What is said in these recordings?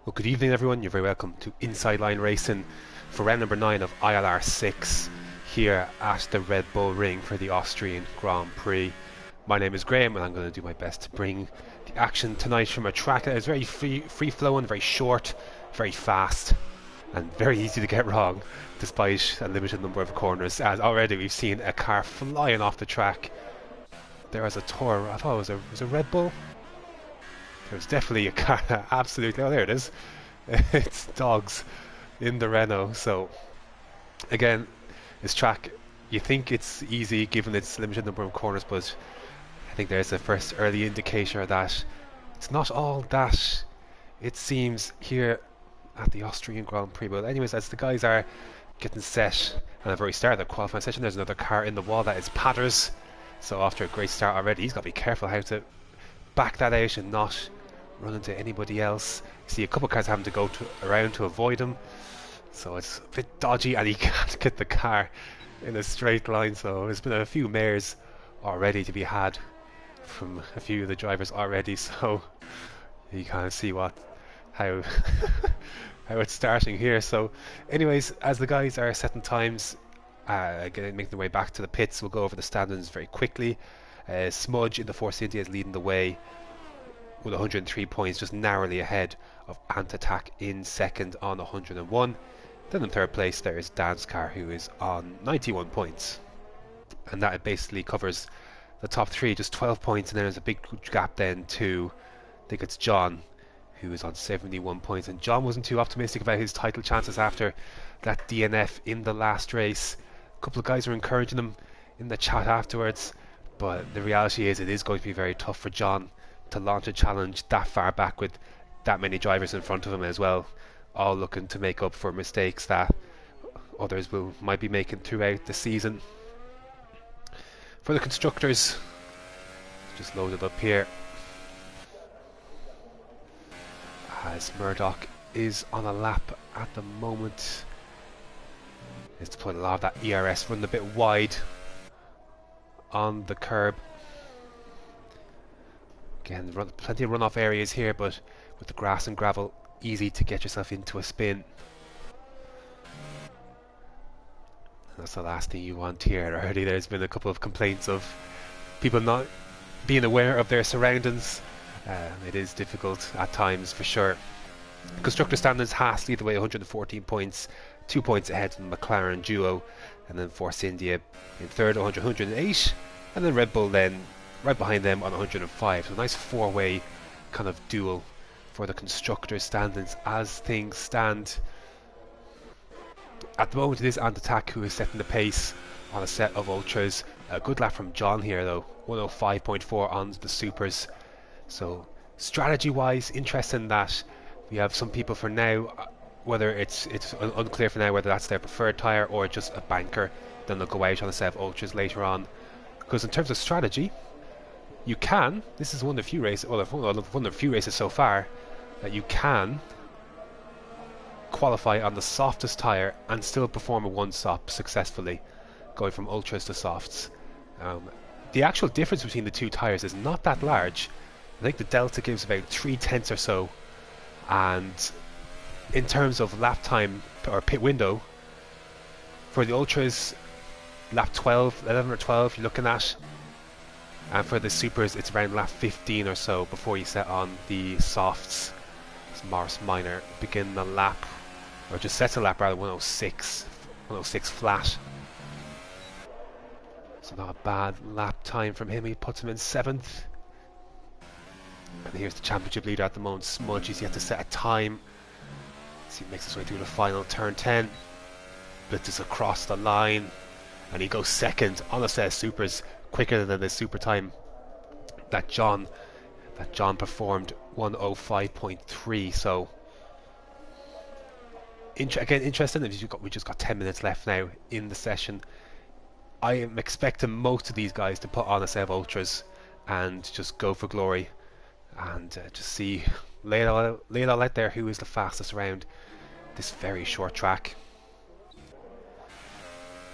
Well, good evening, everyone. You're very welcome to Inside Line Racing for round number 9 of ILR6 here at the Red Bull Ring for the Austrian Grand Prix. My name is Graham, and I'm going to do my best to bring the action tonight from a track that is very free-flowing, very short, very fast, and very easy to get wrong, despite a limited number of corners. As already we've seen a car flying off the track. There was a Toro. I thought it was a Red Bull. There's definitely a car that absolutely, oh there it is, it's dogs in the Renault. So again, this track, you think it's easy given its limited number of corners, but I think there's a first early indicator that it's not all that it seems here at the Austrian Grand Prix. But anyways, as the guys are getting set and have already started the qualifying session, there's another car in the wall, that is Patters. So after a great start already, he's got to be careful how to back that out and not run into anybody else. You see a couple of cars having to go around to avoid him, so it's a bit dodgy, and he can't get the car in a straight line. So there's been a few mares already to be had from a few of the drivers already, so you kind of see how how it's starting here. So anyways, as the guys are setting times, making their way back to the pits, we'll go over the standings very quickly. Smudge in the Force India is leading the way with 103 points, just narrowly ahead of Ant-Attack in second on 101. Then in third place there is Dan's car, who is on 91 points. And that basically covers the top three, just 12 points, and then there's a big gap then to, I think it's John, who is on 71 points. And John wasn't too optimistic about his title chances after that DNF in the last race. A couple of guys were encouraging him in the chat afterwards, but the reality is it is going to be very tough for John to launch a challenge that far back with that many drivers in front of him as well, all looking to make up for mistakes that others might be making throughout the season. For the constructors, just loaded up here, as Murdoch is on a lap at the moment. Is to put a lot of that ERS running a bit wide on the curb. Again, plenty of runoff areas here, but with the grass and gravel, easy to get yourself into a spin. And that's the last thing you want here. Already there's been a couple of complaints of people not being aware of their surroundings. It is difficult at times for sure. Constructor standings, Haas lead the way 114 points, 2 points ahead of the McLaren duo, and then Force India in third 108, and then Red Bull then right behind them on 105. So a nice four-way kind of duel for the constructor standings as things stand. At the moment it is Ant-Attack who is setting the pace on a set of ultras. A good lap from John here though, 105.4 on the supers. So strategy wise, interesting that we have some people for now, whether it's unclear for now whether that's their preferred tyre or just a banker, then they'll go out on a set of ultras later on. Because in terms of strategy, you can, this is one of the few races, well, one of the few races so far that you can qualify on the softest tyre and still perform a one-stop successfully, going from ultras to softs. The actual difference between the two tyres is not that large. I think the delta gives about 3/10 or so, and in terms of lap time or pit window, for the ultras, lap 12, 11 or 12 you're looking at, and for the supers it's around lap 15 or so before you set on the softs. It's Morris Minor begin the lap, or just sets a lap rather, 106 flat. So not a bad lap time from him. He puts him in 7th. And here's the championship leader at the moment, Smudge. He's yet to set a time. So he makes his way through the final turn 10. Blitzes across the line, and he goes second on a set of supers, quicker than the super time that John performed, 105.3. So again, interesting. We just got 10 minutes left now in the session. I am expecting most of these guys to put on a set of ultras and just go for glory, and just see, lay it all out there, who is the fastest around this very short track.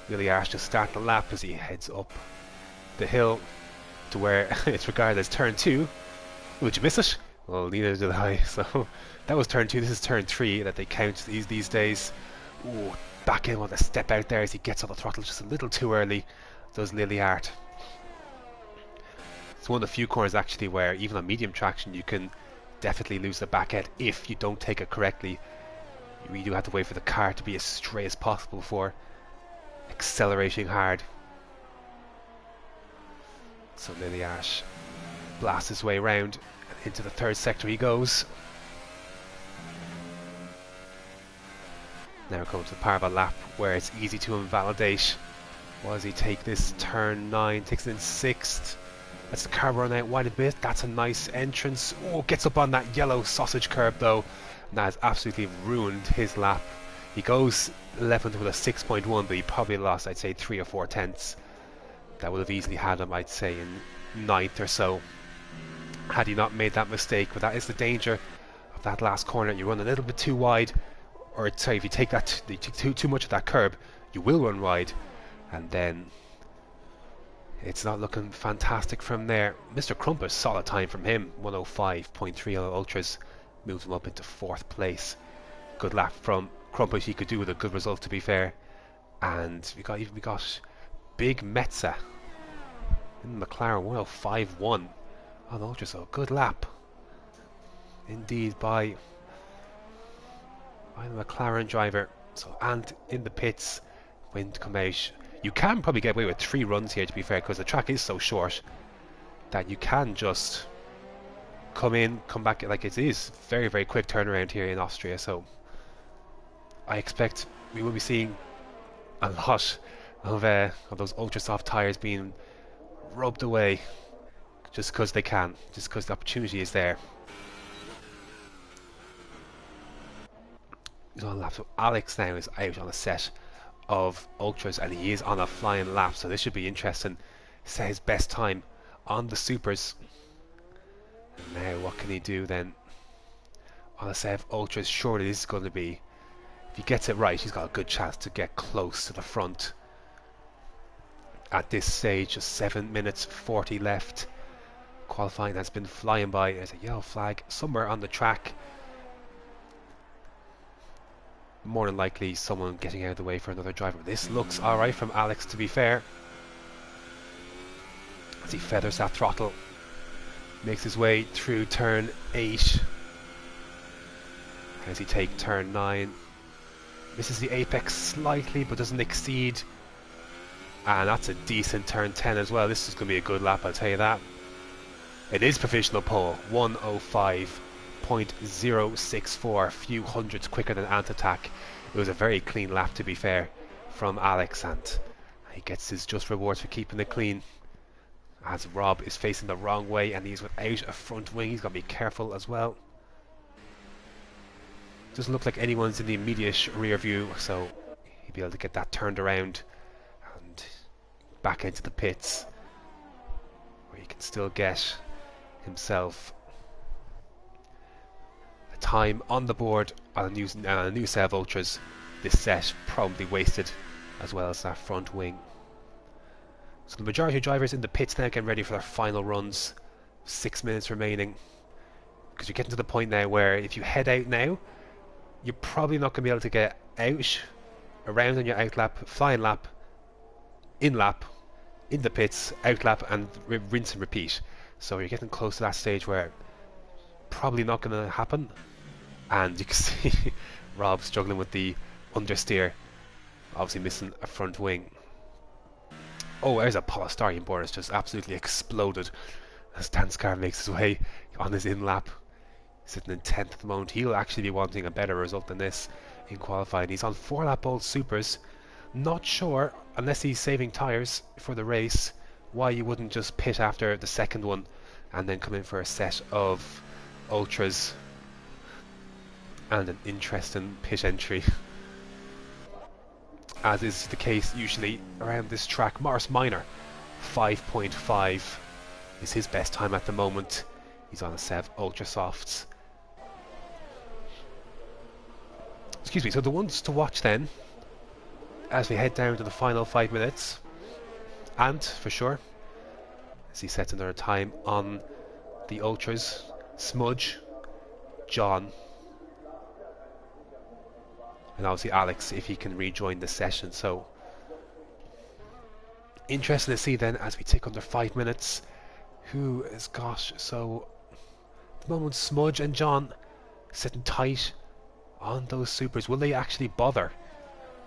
Willie Arsh just start the lap as he heads up the hill to where it's regarded as turn 2. Would you miss it? Well, neither did I. So that was turn 2. This is turn 3 that they count these days. Ooh, back in with a step out there as he gets on the throttle just a little too early. Does ILRGT. It's one of the few corners actually where even on medium traction you can definitely lose the back end if you don't take it correctly. You really do have to wait for the car to be as straight as possible before accelerating hard. So ILRGT blasts his way around and into the third sector he goes. Now we're going to the part of a lap where it's easy to invalidate. What does he take this turn 9? Takes it in 6th. That's the car run out wide a bit. That's a nice entrance. Oh, gets up on that yellow sausage curb though. And that has absolutely ruined his lap. He goes 11th with a 6.1, but he probably lost, I'd say, 3 or 4 tenths. That would have easily had him, I'd say, in 9th or so, had he not made that mistake. But that is the danger of that last corner. You run a little bit too wide, or sorry, if you take that, you take too much of that curb, you will run wide, and then it's not looking fantastic from there. Mr. Crumpus, solid time from him, 105.30 ultras, moves him up into 4th place. Good lap from Crumpus. He could do with a good result, to be fair. And we got Big Metza in the McLaren 105.1 on ultra. So good lap indeed by the McLaren driver. So, and in the pits when to come out. You can probably get away with 3 runs here, to be fair, because the track is so short that you can just come in, come back. Like, it is very, very quick turnaround here in Austria. So I expect we will be seeing a lot of those ultra soft tires being rubbed away just because they can, just because the opportunity is there. He's on a lap. So Alex now is out on a set of ultras and he is on a flying lap, so this should be interesting. Set his best time on the supers, and now what can he do then on a set of ultras? Surely this is going to be, if he gets it right, he's got a good chance to get close to the front. At this stage, just 7 minutes 40 left. Qualifying has been flying by. There's a yellow flag somewhere on the track. More than likely someone getting out of the way for another driver. This looks alright from Alex, to be fair, as he feathers that throttle, makes his way through turn 8. As he take turn 9, misses the apex slightly but doesn't exceed, and that's a decent turn 10 as well. This is going to be a good lap, I'll tell you that. It is provisional pole, 105.064, a few hundreds quicker than Antatak. It was a very clean lap, to be fair, from Alex, and he gets his just rewards for keeping it clean. As Rob is facing the wrong way and he's without a front wing, he's got to be careful as well. Doesn't look like anyone's in the immediate rear view, so he'll be able to get that turned around and back into the pits, where he can still get himself a time on the board on a new set of ultras. This set probably wasted, as well as that front wing. So the majority of drivers in the pits now getting ready for their final runs. 6 minutes remaining, because you're getting to the point now where if you head out now, you're probably not going to be able to get out around on your out lap, flying lap, in the pits, out lap, and rinse and repeat. So you're getting close to that stage where probably not going to happen. And you can see Rob struggling with the understeer, obviously missing a front wing. Oh, there's a polystyrene board. It's just absolutely exploded as Danskar makes his way on his in lap, sitting in 10th at the moment. He'll actually be wanting a better result than this in qualifying. He's on 4-lap old supers. Not sure, unless he's saving tyres for the race, why you wouldn't just pit after the second one and then come in for a set of ultras and an interesting pit entry, as is the case usually around this track. Morris Minor, 5.5 is his best time at the moment. He's on a set of ultra softs. Excuse me, so the ones to watch then as we head down to the final 5 minutes, and for sure as he sets another time on the ultras, Smudge, John, and obviously Alex if he can rejoin the session. So interesting to see then as we take under 5 minutes who has got. So at the moment Smudge and John sitting tight on those supers. Will they actually bother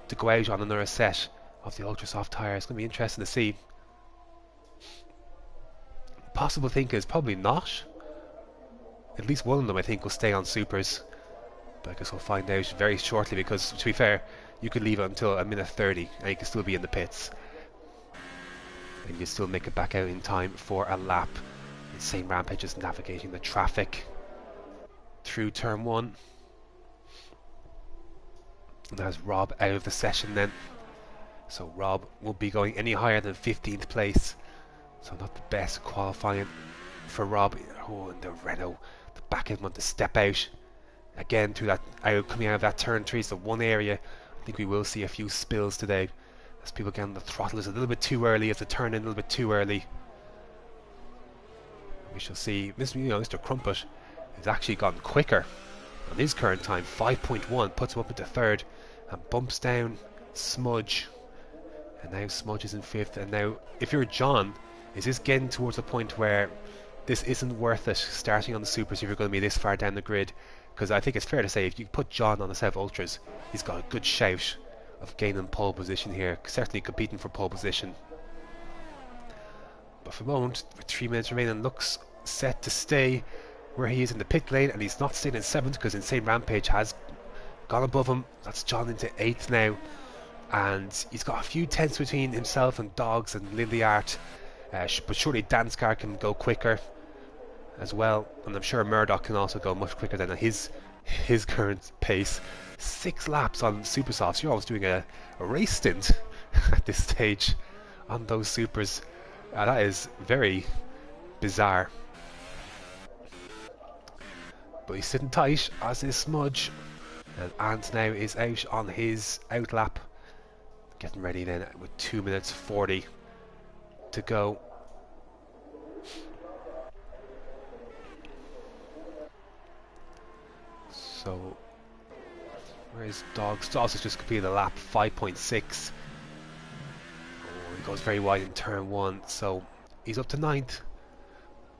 to go out on another set of the ultra soft tyre? It's going to be interesting to see. Possible thing is probably not. At least one of them I think will stay on supers, but I guess we'll find out very shortly, because to be fair you could leave it until a minute 30 and you can still be in the pits and you still make it back out in time for a lap. Insane Rampage is navigating the traffic through turn 1. And there's Rob out of the session then. So Rob won't be going any higher than 15th place. So not the best qualifying for Rob. Oh, and the Renault, the back end want to step out again through that coming out of that turn 3. So one area I think we will see a few spills today as people get on the throttle is a little bit too early, as they turn in a little bit too early. We shall see. Mr. Crumpet has actually gotten quicker on his current time. 5.1 puts him up into 3rd and bumps down Smudge, and now Smudge is in 5th. And now if you're John, is this getting towards the point where this isn't worth it starting on the supers if you're going to be this far down the grid? Because I think it's fair to say if you put John on the set of ultras, he's got a good shout of gaining pole position here, certainly competing for pole position. But for the moment, with 3 minutes remaining, looks set to stay where he is in the pit lane, and he's not staying in 7th because Insane Rampage has gone above him. That's John into 8th now, and he's got a few tenths between himself and Dogs and ILRGT, but surely Danscar can go quicker as well, and I'm sure Murdoch can also go much quicker than his current pace. 6 laps on Supersofts. You're almost doing a race stint at this stage on those supers. That is very bizarre. But he's sitting tight, as is Smudge, and Ant now is out on his out lap, getting ready then with 2 minutes 40 to go. So where's Dogs? Dogs has just completed a lap, 5.6. Oh, he goes very wide in turn 1, so he's up to 9th,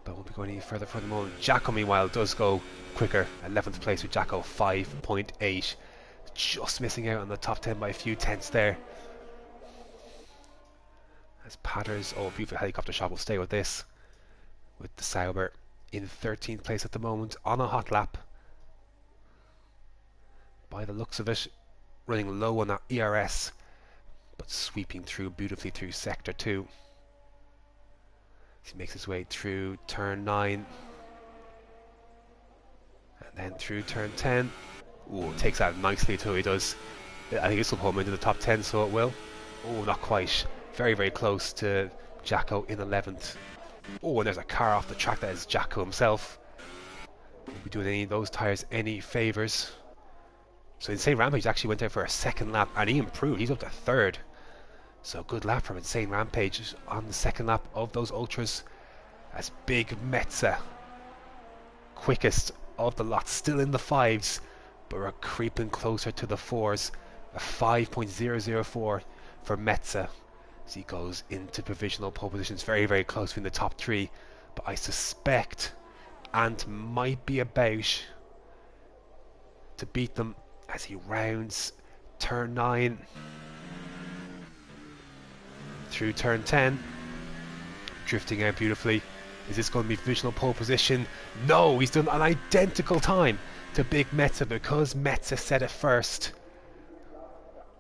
but won't be going any further for the moment. Jacko meanwhile does go quicker, 11th place with Jacko, 5.8, just missing out on the top 10 by a few tenths there. As Patters, oh, beautiful helicopter shot, will stay with this, with the Sauber in 13th place at the moment on a hot lap. By the looks of it, running low on that ERS, but sweeping through beautifully through sector 2. He makes his way through turn 9 and then through turn 10. Ooh, takes that nicely too, he does. I think this will pull him into the top 10, so it will. Oh, not quite. Very, very close to Jacko in 11th. Oh, and there's a car off the track that is Jacko himself. Won't be doing any of those tyres any favours. So Insane Rampage actually went out for a 2nd lap, and he improved. He's up to 3rd. So good lap from Insane Rampage on the 2nd lap of those ultras, as Big Metza, quickest of the lot, still in the 5s, but we're creeping closer to the 4s. A 5.004 for Metza as he goes into provisional pole positions, very, very close between the top 3, but I suspect Ant might be about to beat them as he rounds turn 9 through turn 10, drifting out beautifully. Is this going to be provisional pole position? No, he's done an identical time to Big Metza, because Metza said it first.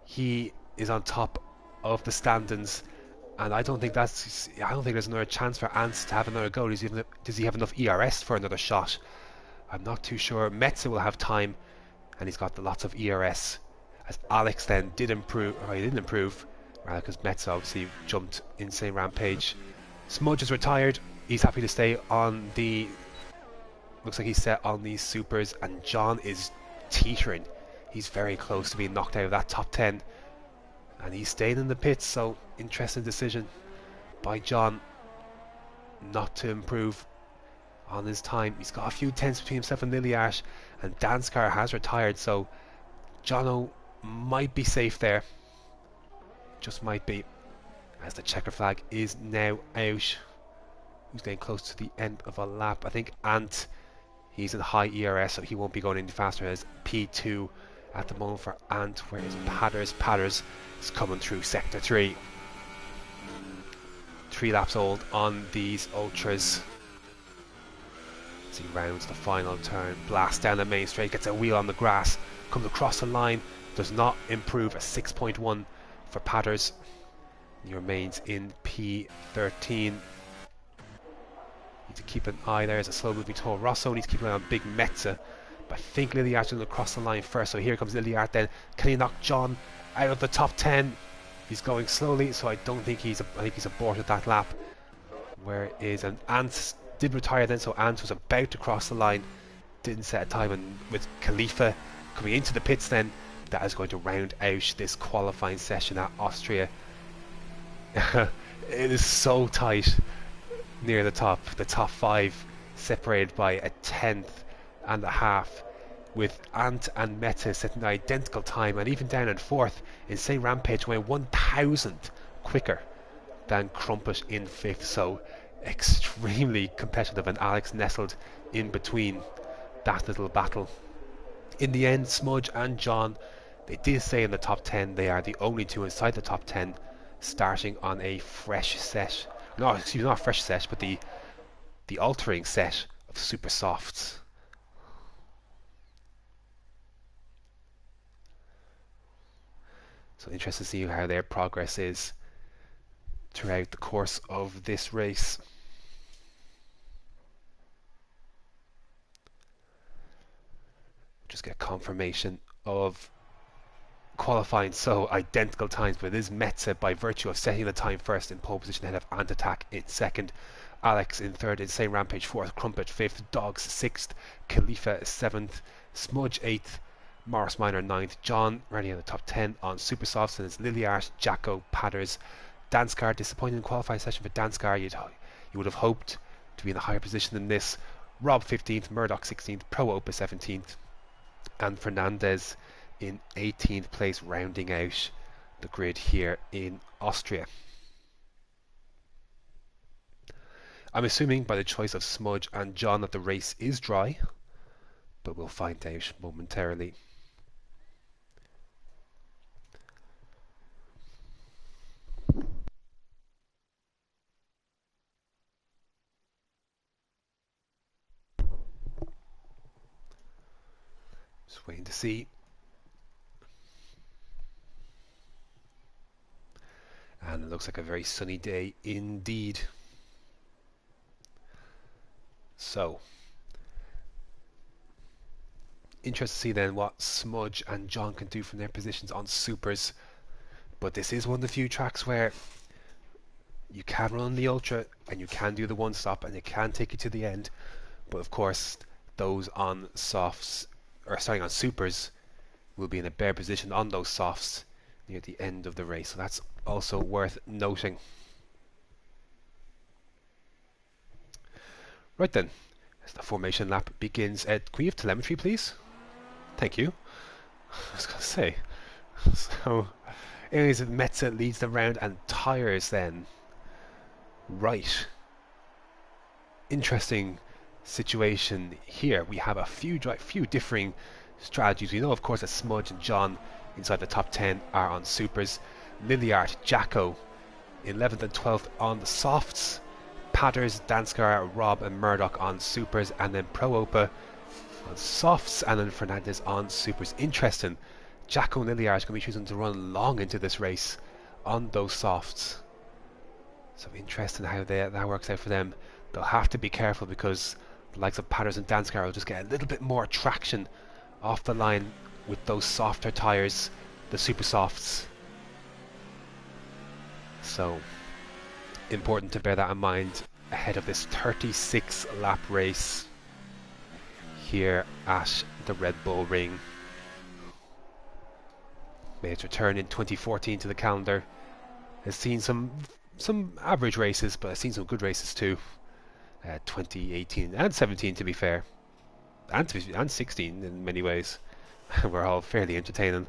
He is on top of the standings, and I don't think there's another chance for Ant to have another go. Does he have enough ERS for another shot? I'm not too sure. Metza will have time, and he's got lots of ERS, as Alex then did improve, or he didn't improve, because Metza obviously jumped Insane Rampage. Smudge is retired. He's happy to stay on the, looks like he's set on these supers, and John is teetering. He's very close to being knocked out of that top 10, and he's staying in the pits. So interesting decision by John not to improve on his time. He's got a few tenths between himself and ILRGT, and Danskar has retired, so Jono might be safe there. Just might be, as the checker flag is now out. Who's getting close to the end of a lap? I think Ant. He's in high ERS, so he won't be going any faster as P2 at the moment for Ant. Where is Patters? Patters is coming through sector 3. 3 laps old on these ultras. As he rounds the final turn, blasts down the main straight, gets a wheel on the grass, comes across the line, does not improve. A 6.1 for Patters. He remains in P13. Need to keep an eye there as a slow moving Toro Rosso. Needs to keep an eye on Big Metza. But I think ILRGT is going to cross the line first. So here comes ILRGT then. Can he knock John out of the top 10? He's going slowly, so I don't think I think he's aborted that lap. Where is an Ant did retire then, so Ant was about to cross the line. Didn't set a time, and with Khalifa coming into the pits then, that is going to round out this qualifying session at Austria. It is so tight near the top 5 separated by a 1/10.5, with Ant and Meta setting the identical time, and even down in 4th, Insane Rampage went 1,000 quicker than Crumpet in 5th, so extremely competitive, and Alex nestled in between that little battle. In the end, Smudge and John, they did stay in the top 10. They are the only two inside the top 10, starting on a fresh set. No, excuse me, not a fresh set, but the altering set of super softs. So interested to see how their progress is throughout the course of this race. Just get confirmation of qualifying, so identical times, but it is Metza by virtue of setting the time first in pole position ahead of Ant Attack in 2nd, Alex in 3rd, Insane Rampage 4th, Crumpet 5th, Dogs 6th, Khalifa 7th, Smudge 8th, Morris Minor 9th, John running in the top 10 on Super Softs, and it's ILRGT, Jacko, Patters, Danskar. Disappointing qualifying session for Danskar. You would have hoped to be in a higher position than this. Rob 15th, Murdoch 16th, Pro Opa 17th, and Fernandez in 18th place, rounding out the grid here in Austria. I'm assuming by the choice of Smudge and John that the race is dry, but we'll find out momentarily. Just waiting to see. And it looks like a very sunny day indeed. So, interested to see then what Smudge and John can do from their positions on supers. But this is one of the few tracks where you can run the ultra and you can do the one stop and it can take you to the end. But of course, those on softs, or starting on supers, will be in a better position on those softs near the end of the race. So that's also worth noting. Right then, as the formation lap begins, can we have telemetry please? Thank you. I was going to say. So, anyways, Metza leads the round, and tyres then. Right. Interesting situation here. We have a few differing strategies. We know, of course, that Smudge and John inside the top 10 are on supers. ILRGT, Jacko 11th and 12th on the softs. Patters, Danskar, Rob and Murdoch on supers, and then Pro Opa on softs, and then Fernandez on supers. Interesting. Jacko and ILRGT are going to be choosing to run long into this race on those softs. So interesting how that works out for them. They'll have to be careful because the likes of Patters and Danskar will just get a little bit more traction off the line with those softer tyres, the super softs. So important to bear that in mind ahead of this 36 lap race here at the Red Bull Ring. Made its return in 2014 to the calendar. Has seen some average races, but has seen some good races too. 2018 and 17 to be fair, and 16 in many ways. Were all fairly entertaining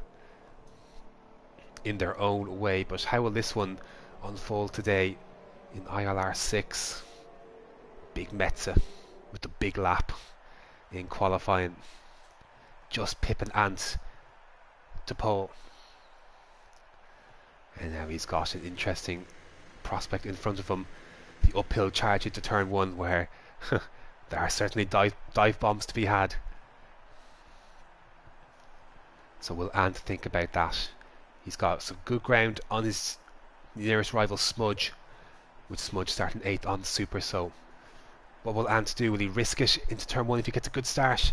in their own way. But how will this one unfold today in ILR6? Big Metze with the big lap in qualifying, just pipping Ant to pole. And now he's got an interesting prospect in front of him, the uphill charge into turn 1, where there are certainly dive bombs to be had. So will Ant think about that? He's got some good ground on his nearest rival Smudge, with Smudge starting 8th on the Super. So what will Ant do? Will he risk it into turn 1 if he gets a good start,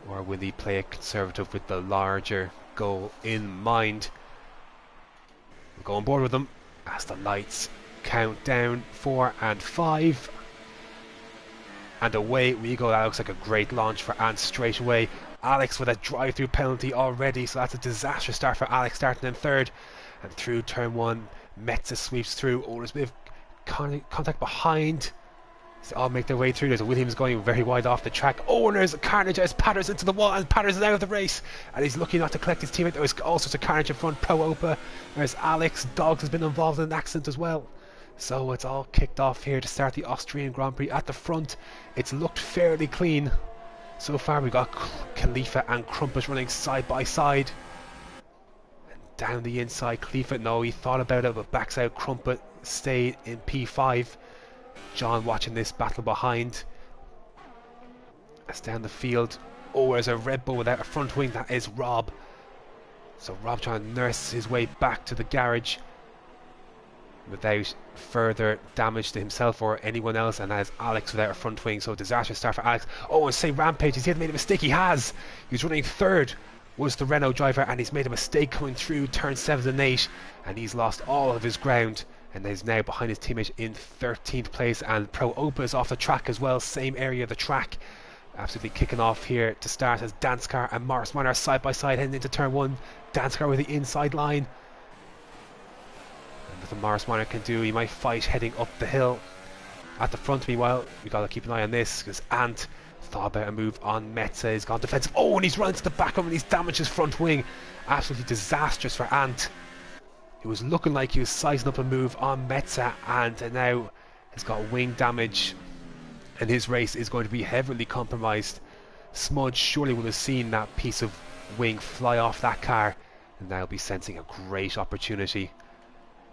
or will he play it conservative with the larger goal in mind? We'll go on board with them as the lights count down 4 and 5, and away we go. That looks like a great launch for Ant straight away. Alex with a drive-through penalty already, so that's a disastrous start for Alex, starting in 3rd. And through turn 1, Metze sweeps through. Oh, there's a bit of contact behind. So all make their way through. There's a Williams going very wide off the track. Oh, and there's a carnage as Patters into the wall, and Patters is out of the race, and he's lucky not to collect his teammate. There was all sorts of carnage in front. Pro Opa, there's Alex. Dogs has been involved in an accident as well. So it's all kicked off here to start the Austrian Grand Prix. At the front, it's looked fairly clean so far. We've got Khalifa and Crumpet running side by side. And down the inside, Khalifa, no, he thought about it, but backs out. Crumpet stayed in P5. John watching this battle behind. That's down the field. Oh, there's a Red Bull without a front wing. That is Rob. So Rob trying to nurse his way back to the garage without further damage to himself or anyone else, and that is Alex without a front wing. So disastrous start for Alex. Oh, and say Rampage, has he made a mistake? He has. He was running 3rd, was the Renault driver, and he's made a mistake coming through turn 7 and 8, and he's lost all of his ground, and is now behind his teammate in 13th place. And Pro Opa is off the track as well, same area of the track. Absolutely kicking off here to start as Danskar and Morris Minor side by side heading into turn 1. Danskar with the inside line. And nothing Morris Minor can do. He might fight heading up the hill. At the front, meanwhile, we got to keep an eye on this, because Ant thought about a move on Metze. He's gone defensive. Oh, and he's run to the back of him, and he's damaged his front wing. Absolutely disastrous for Ant. It was looking like he was sizing up a move on Metze, and now has got wing damage, and his race is going to be heavily compromised. Smudge surely will have seen that piece of wing fly off that car, and now be sensing a great opportunity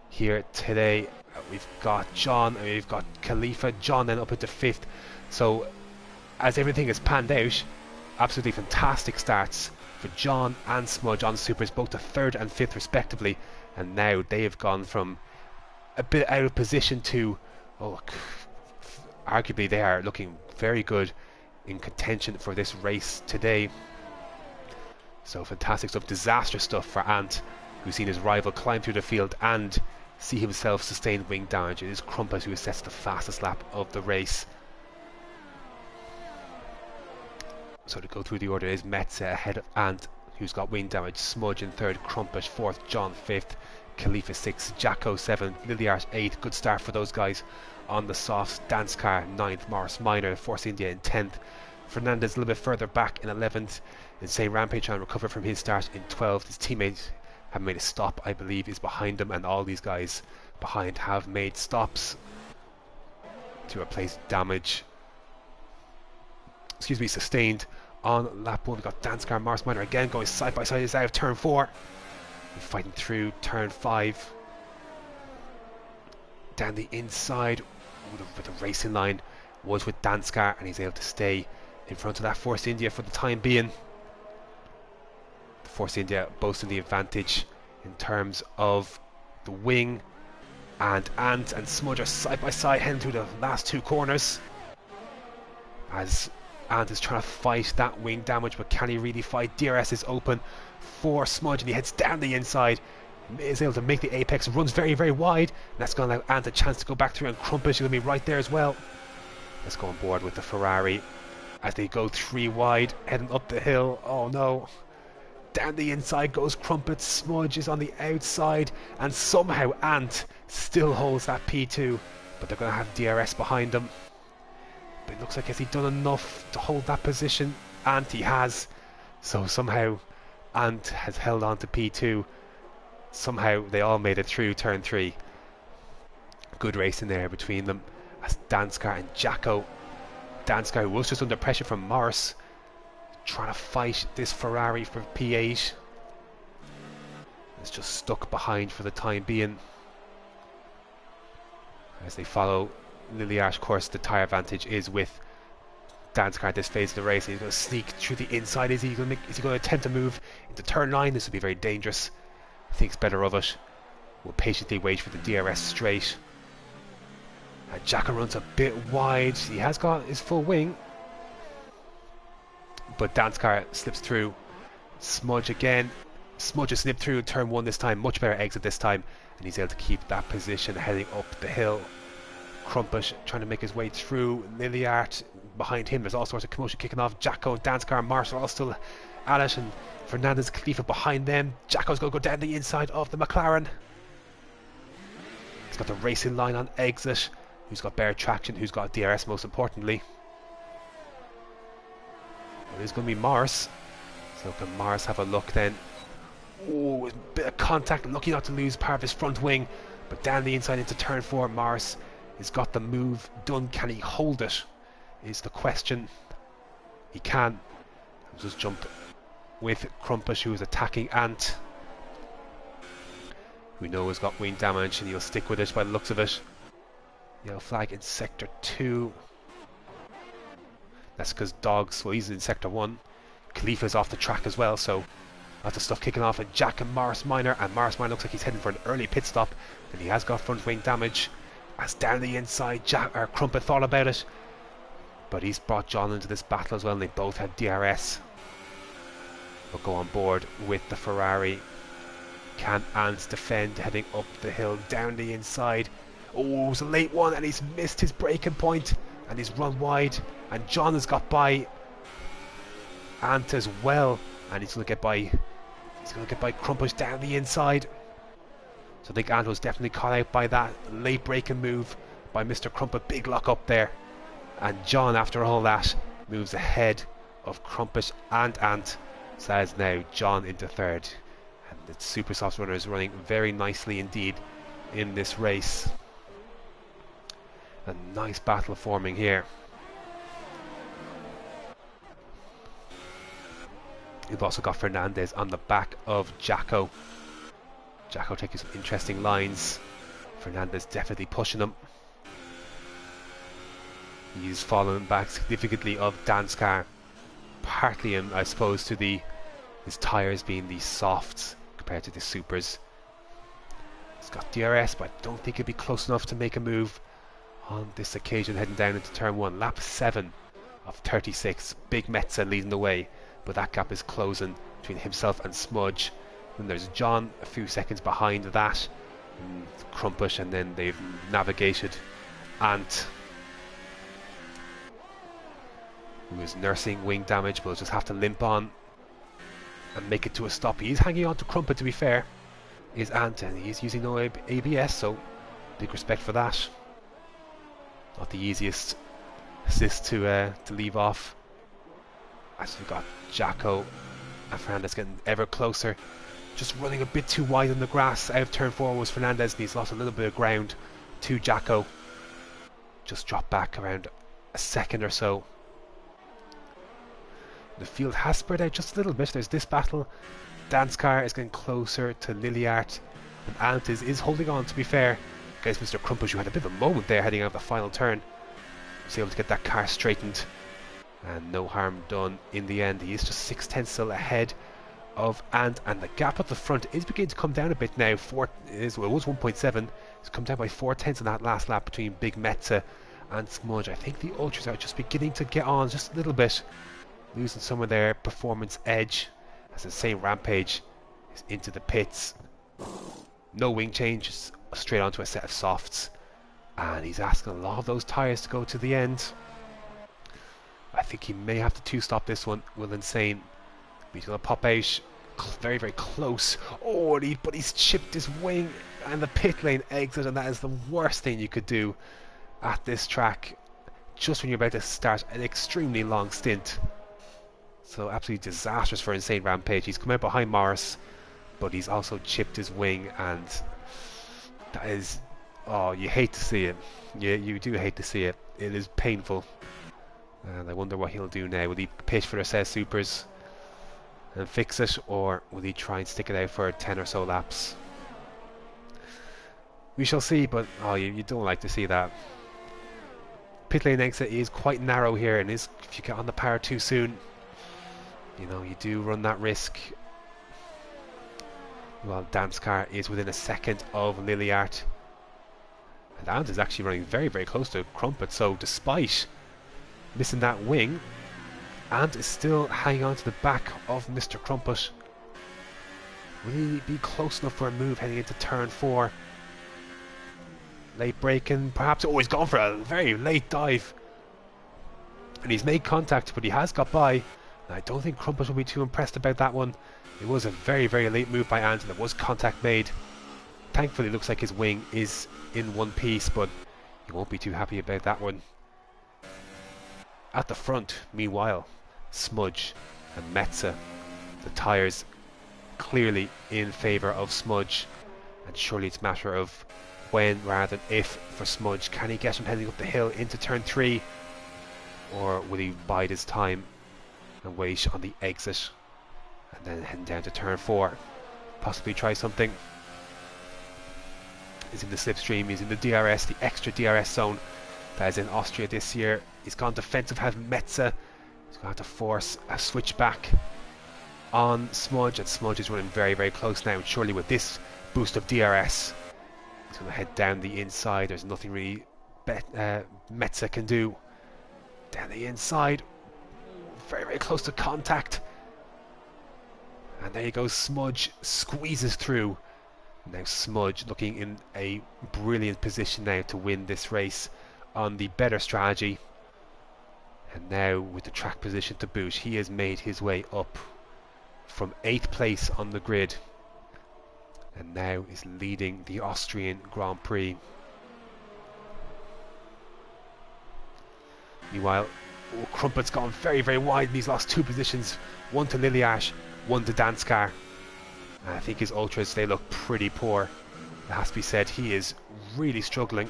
here today. We've got John, and we've got Khalifa. John then up into 5th. So as everything is panned out, absolutely fantastic starts for John and Smudge on Supers, both to 3rd and 5th respectively. And now they have gone from a bit out of position to, arguably they are looking very good in contention for this race today. So fantastic stuff. Disastrous stuff for Ant, who's seen his rival climb through the field and see himself sustain wing damage. It is Crumpet who sets the fastest lap of the race. So to go through the order is Metze ahead of Ant, who's got wing damage. Smudge in 3rd, Crumpet 4th, John 5th, Khalifa 6th, Jacko 7th, Liliart 8th. Good start for those guys on the softs. Danskar 9th, Morris Minor, Force India in 10th, Fernandez a little bit further back in 11th, and say Rampage trying to recover from his start in 12th. His teammate have made a stop, I believe, is behind him, and all these guys behind have made stops to replace damage, sustained on lap 1. We've got Danskar and Morris Minor again going side by side. Is out of turn 4 and fighting through turn 5 down the inside with the racing line was with Danskar, and he's able to stay in front of that Force India for the time being. Force India boasting the advantage in terms of the wing, and Ant and Smudge are side by side heading through the last 2 corners as Ant is trying to fight that wing damage, but can he really fight? DRS is open for Smudge, and he heads down the inside, is able to make the apex, runs very, very wide, and that's going to allow Ant a chance to go back through, and Crumpet is going to be right there as well. Let's go on board with the Ferrari as they go 3 wide, heading up the hill. Oh no. Down the inside goes Crumpet. Smudge is on the outside, and somehow Ant still holds that P2, but they're going to have DRS behind them. But it looks like, has he done enough to hold that position? And he has. So somehow Ant has held on to P2. Somehow they all made it through turn 3. Good race in there between them as Danskar and Jacko. Danskar was just under pressure from Morris, trying to fight this Ferrari for P8. It's just stuck behind for the time being. As they follow ILRGT, of course, the tyre advantage is with Danskar at this phase of the race. He's going to sneak through the inside. Is he going to attempt to move into turn 9? This would be very dangerous. Thinks better of it. Will patiently wait for the DRS straight. And Jacko runs a bit wide. He has got his full wing, but Danskar slips through. Smudge again. Smudge has slipped through turn 1 this time. Much better exit this time, and he's able to keep that position heading up the hill. Krumpus trying to make his way through. ILRGT behind him. There's all sorts of commotion kicking off. Jacko, Danskar, and Mars are all still at it, and Fernandez, Khalifa behind them. Jacko's going to go down the inside of the McLaren. He's got the racing line on exit. Who's got better traction? Who's got DRS most importantly? Well, it's going to be Mars. So can Mars have a look then? Oh, a bit of contact. Lucky not to lose part of his front wing. But down the inside into turn 4, Mars has got the move done. Can he hold it? Is the question. He can. He'll just jump with Krumpus, who is attacking Ant. We know has got wing damage, and he'll stick with it by the looks of it. Yellow flag in sector 2. That's because Dogs, well, he's in sector 1. Khalifa's off the track as well, so lots of stuff kicking off. And Jack and Morris Minor, looks like he's heading for an early pit stop, and he has got front wing damage. As down the inside, Krumpet thought about it, but he's brought John into this battle as well, and they both have DRS. They'll go on board with the Ferrari. Can Ant defend heading up the hill, down the inside? Oh, it's a late one, and he's missed his braking point, and he's run wide. And John has got by Ant as well, and he's going to get by. He's going to get by Krumpus down the inside. So I think Ant was definitely caught out by that late braking move by Mr. Krumpet. Big lock up there, and John, after all that, moves ahead of Krumpus and Ant. So that is now John into third, and the Super Soft runner is running very nicely indeed in this race. A nice battle forming here. We've also got Fernandez on the back of Jacko. Jacko taking some interesting lines. Fernandez definitely pushing him. He's fallen back significantly of Danskar. Partly, I suppose, to his tyres being the softs compared to the supers. He's got DRS, but I don't think he'll be close enough to make a move on this occasion, heading down into turn 1. Lap 7 of 36. Big Metza leading the way, but that gap is closing between himself and Smudge. And there's John a few seconds behind that, and Krumpus, and then they've navigated Ant, who is nursing wing damage, but will just have to limp on and make it to a stop. He's hanging on to Krumpet, to be fair, is Ant, and he's using no ABS, so big respect for that. Not the easiest assist to leave off. As we've got Jacko and Fernandez getting ever closer, just running a bit too wide on the grass. Out of turn 4 was Fernandez, and he's lost a little bit of ground to Jacko. Just dropped back around a second or so. The field has spread out just a little bit. There's this battle. Danskar is getting closer to ILRGT, and Ant is holding on, to be fair. Guys, Mr. Krumpus, you had a bit of a moment there heading out the final turn. Was able to get that car straightened, and no harm done in the end. He is just 6/10 still ahead of Ant, and the gap at the front is beginning to come down a bit now. It was 1.7. It's come down by 4/10 in that last lap between Big Metza and Smudge. I think the Ultras are just beginning to get on just a little bit, losing some of their performance edge, as the same Rampage is into the pits. No wing change, just straight onto a set of softs, and he's asking a lot of those tyres to go to the end. I think he may have to two-stop this one. Will Insane, but he's going to pop out very, very close. Oh, but he's chipped his wing and the pit lane exit, and that is the worst thing you could do at this track. just when you're about to start an extremely long stint. So absolutely disastrous for Insane Rampage. He's come out behind Morris, but he's also chipped his wing, and that is, oh, you hate to see it. You do hate to see it. It is painful. And I wonder what he'll do now. Will he pitch for the says supers and fix it, or will he try and stick it out for 10 or so laps? We shall see, but oh, you don't like to see that. Pit lane exit is quite narrow here, and if you get on the power too soon, you know, you do run that risk. Well, Dan's car is within a second of Liliart. And Ant is actually running very, very close to Crumpet, so despite missing that wing, Ant is still hanging on to the back of Mr. Crumpet. Will he be close enough for a move heading into turn 4? Late braking, perhaps. Oh, he's gone for a very late dive. And he's made contact, but he has got by. And I don't think Crumpet will be too impressed about that one. It was a very, very late move by Ant, and there was contact made. Thankfully, it looks like his wing is in one piece, but he won't be too happy about that one. At the front, meanwhile, Smudge and Metza. The tyres clearly in favour of Smudge, and surely it's a matter of when rather than if for Smudge. Can he get him heading up the hill into turn 3, or will he bide his time and wait on the exit and then heading down to turn 4? Possibly try something. He's in the slipstream, he's in the DRS, the extra DRS zone that is in Austria this year. He's gone defensive, has Metza. He's going to have to force a switch back on Smudge, and Smudge is running very, very close now. And surely with this boost of DRS, he's going to head down the inside. There's nothing really Metza can do. Down the inside, very, very close to contact. And there you go, Smudge squeezes through. Now Smudge looking in a brilliant position now to win this race on the better strategy. And now with the track position to boot, he has made his way up from 8th place on the grid, and now is leading the Austrian Grand Prix. Meanwhile, Crumpet's gone very, very wide, and he's lost 2 positions, one to Liliash, one to Danskar. I think his ultras, they look pretty poor. It has to be said, he is really struggling.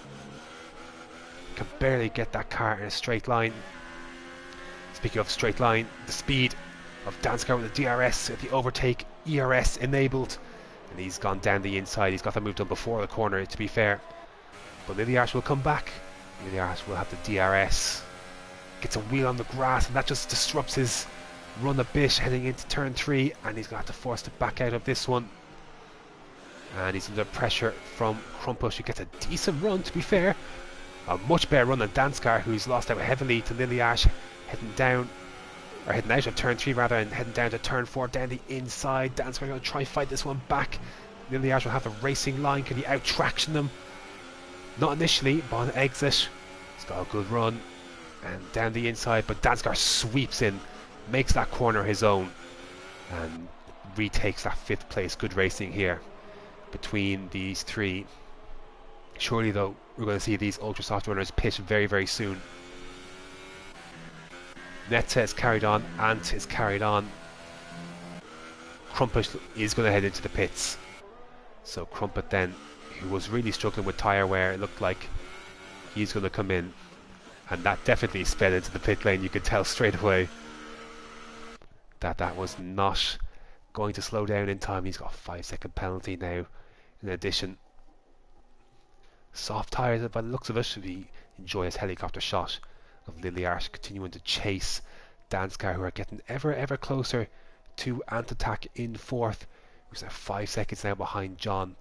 Can barely get that car in a straight line. Speaking of straight line, the speed of Danskar with the DRS, the overtake ERS enabled, and he's gone down the inside. He's got that move done before the corner, to be fair. But Liliash will come back. Liliash will have the DRS. Gets a wheel on the grass, and that just disrupts his run a bit heading into turn 3, and he's going to have to force to back out of this one. And he's under pressure from Crumpet, who gets a decent run, to be fair. A much better run than Danskar, who's lost out heavily to Liliash, heading down, or heading out of turn 3 rather, and heading down to turn 4, down the inside. Danskar going to try and fight this one back. Liliash will have a racing line. Can he out-traction them? Not initially, but on exit. He's got a good run, and down the inside, but Danskar sweeps in, makes that corner his own, and retakes that 5th place. Good racing here between these 3. Surely though, we're going to see these ultra soft runners pit very, very soon. Metza is carried on, Ant is carried on. Crumpet is going to head into the pits. So Crumpet then, who was really struggling with tyre wear, it looked like he's going to come in, and that definitely sped into the pit lane. You could tell straight away that that was not going to slow down in time. He's got a 5-second penalty now in addition. Soft tyres by the looks of it. We enjoy his helicopter shot of Liliart continuing to chase Danskar, who are getting ever closer to Ant Attack in 4th, who's at 5 seconds now behind John,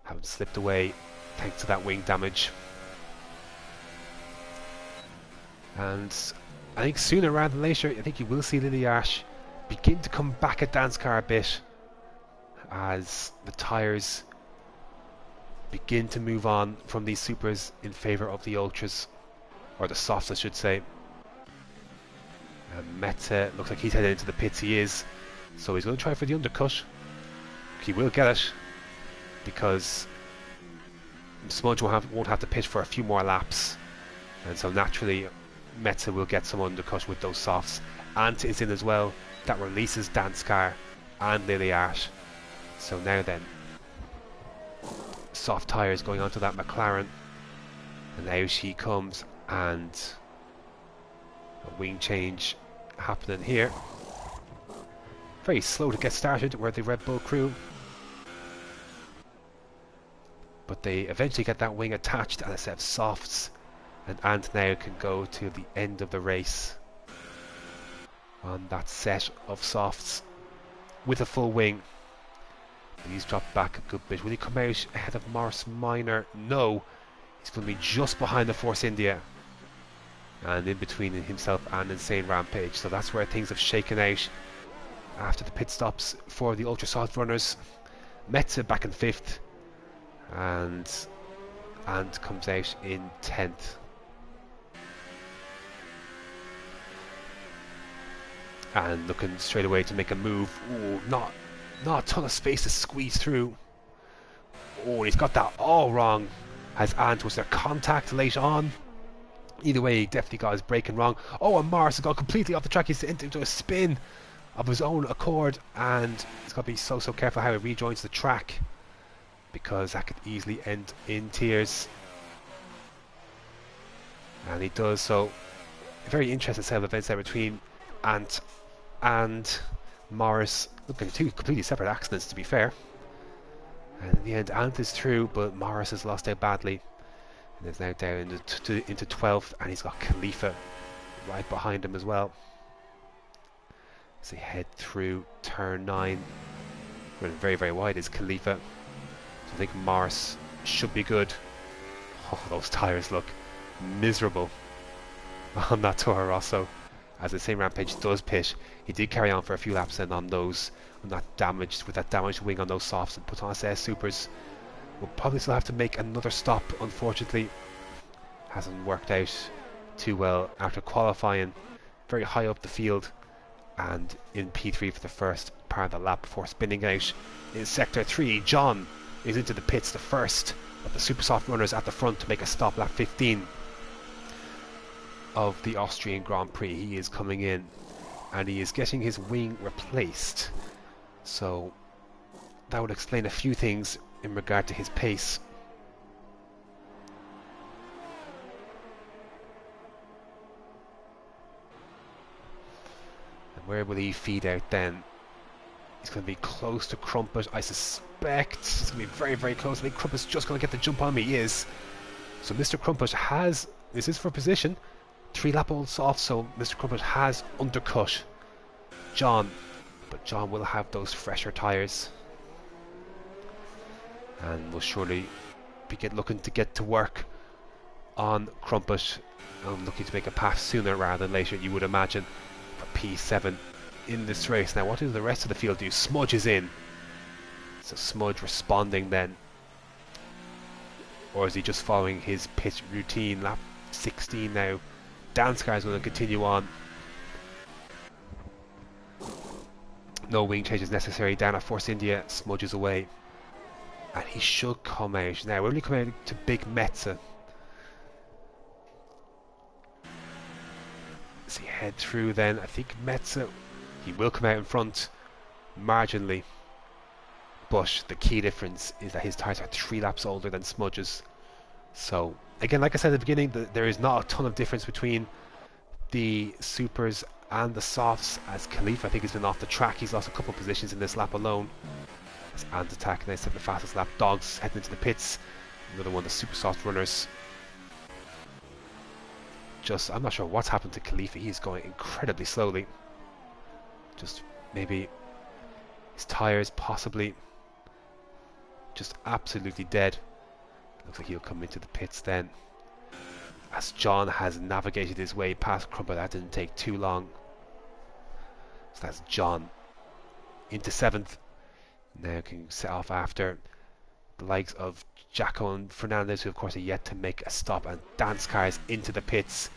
having slipped away thanks to that wing damage. And I think sooner rather than later, I think you will see Liliart begin to come back at Danskar a bit as the tyres begin to move on from these supers in favour of the ultras, or the softs I should say. Metza looks like he's headed into the pits. He is, so he's going to try for the undercut. He will get it because Smudge won't have to pit for a few more laps, and so naturally Metza will get some undercut with those softs. Ant is in as well. That releases Danskar and ILRGT. So now then, soft tyres going onto that McLaren. And now she comes, and a wing change happening here. Very slow to get started were the Red Bull crew. But they eventually get that wing attached and a set of softs. And Ant now can go to the end of the race on that set of softs with a full wing. And he's dropped back a good bit. Will he come out ahead of Morris Minor? No. He's going to be just behind the Force India. And in between himself and Insane Rampage. So that's where things have shaken out after the pit stops for the ultra soft runners. Metza back in 5th. And comes out in 10th. And looking straight away to make a move. Ooh, not a ton of space to squeeze through. Oh, he's got that all wrong. Has Ant, was there contact late on? Either way, he definitely got his braking wrong. Oh, and Morris has gone completely off the track. He's into a spin of his own accord, and he's got to be so careful how he rejoins the track, because that could easily end in tears. And he does. So a very interesting set of events there between Ant and Morris. Looking two completely separate accidents, to be fair. And in the end, Ant is through, but Morris has lost out badly and is now down into 12th, and he's got Khalifa right behind him as well. As they head through turn 9, running very wide is Khalifa. So I think Morris should be good. Oh, those tyres look miserable on that Toro Rosso. As the same Rampage does pit, he did carry on for a few laps then on those, with that damaged wing on those softs, and put on a set of supers. Will probably still have to make another stop, unfortunately. Hasn't worked out too well after qualifying very high up the field and in P3 for the first part of the lap before spinning out in sector 3. John is into the pits, the first of the super soft runners at the front to make a stop, lap 15 of the Austrian Grand Prix. He is coming in and he is getting his wing replaced, so that would explain a few things in regard to his pace. And where will he feed out then? He's going to be close to Crumpet, I suspect. It's going to be very close. I think Crumpet's just going to get the jump on me. He is. So Mr. Crumpet has, this is for position, 3-lap old soft, so Mr. Crumpet has undercut John, but John will have those fresher tyres and will surely be looking to get to work on Crumpet. I'm looking to make a pass sooner rather than later, you would imagine, for P7 in this race. Now what does the rest of the field do? Smudge is in, so Smudge responding then, or is he just following his pit routine? Lap 16 now. Danskar is going to continue on. No wing changes necessary. Down at Force India, Smudge is away, and he should come out now. We're only coming out to Big Metza. As he head through then, I think Metza, he will come out in front marginally, but the key difference is that his tyres are 3 laps older than Smudge's. So again, like I said at the beginning, there is not a ton of difference between the supers and the softs, as Khalifa I think has been off the track. He's lost a couple of positions in this lap alone. As Ant attack, and they set the fastest lap. Dogs heading into the pits. Another one of the super soft runners. I'm not sure what's happened to Khalifa. He's going incredibly slowly. Just maybe his tyres possibly just absolutely dead. Looks like he'll come into the pits then, as John has navigated his way past Crumpet. That didn't take too long. So that's John into 7th. Now can set off after the likes of Jacko and Fernandez, who of course are yet to make a stop, and Danskar is into the pits.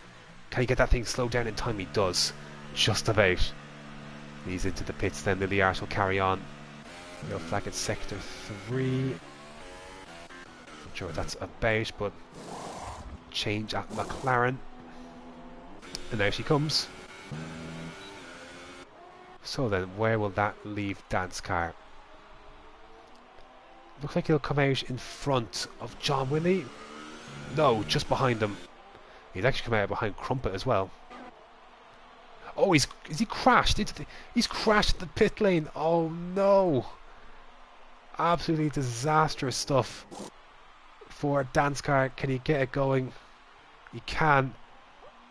Can he get that thing slowed down in time? He does, just about. He's into the pits then. ILRGT will carry on. They'll flag at sector 3. Not sure what that's about, but change at McLaren. And now she comes. So then, where will that leave Dan's car? Looks like he'll come out in front of John, will he? No, just behind him. He's actually come out behind Crumpet as well. Oh, is he crashed into the... He's crashed the pit lane. Oh no. Absolutely disastrous stuff for Dan's car. Can he get it going? He can.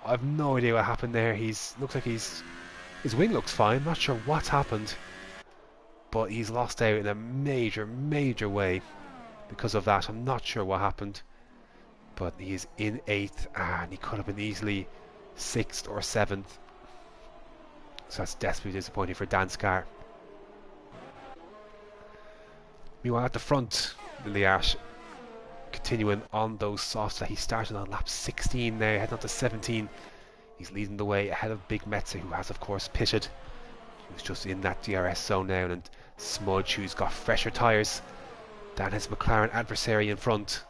I have no idea what happened there. Looks like his wing looks fine. Not sure what's happened, but he's lost out in a major way because of that. I'm not sure what happened, but he's in 8th and he could have been easily 6th or 7th. So that's desperately disappointing for Dan's car. Meanwhile at the front, ILRGT continuing on those softs that he started on lap 16 now, heading on to 17. He's leading the way ahead of Big Metza, who has of course pitted. He was just in that DRS zone now, and Smudge, who's got fresher tyres than his McLaren adversary in front,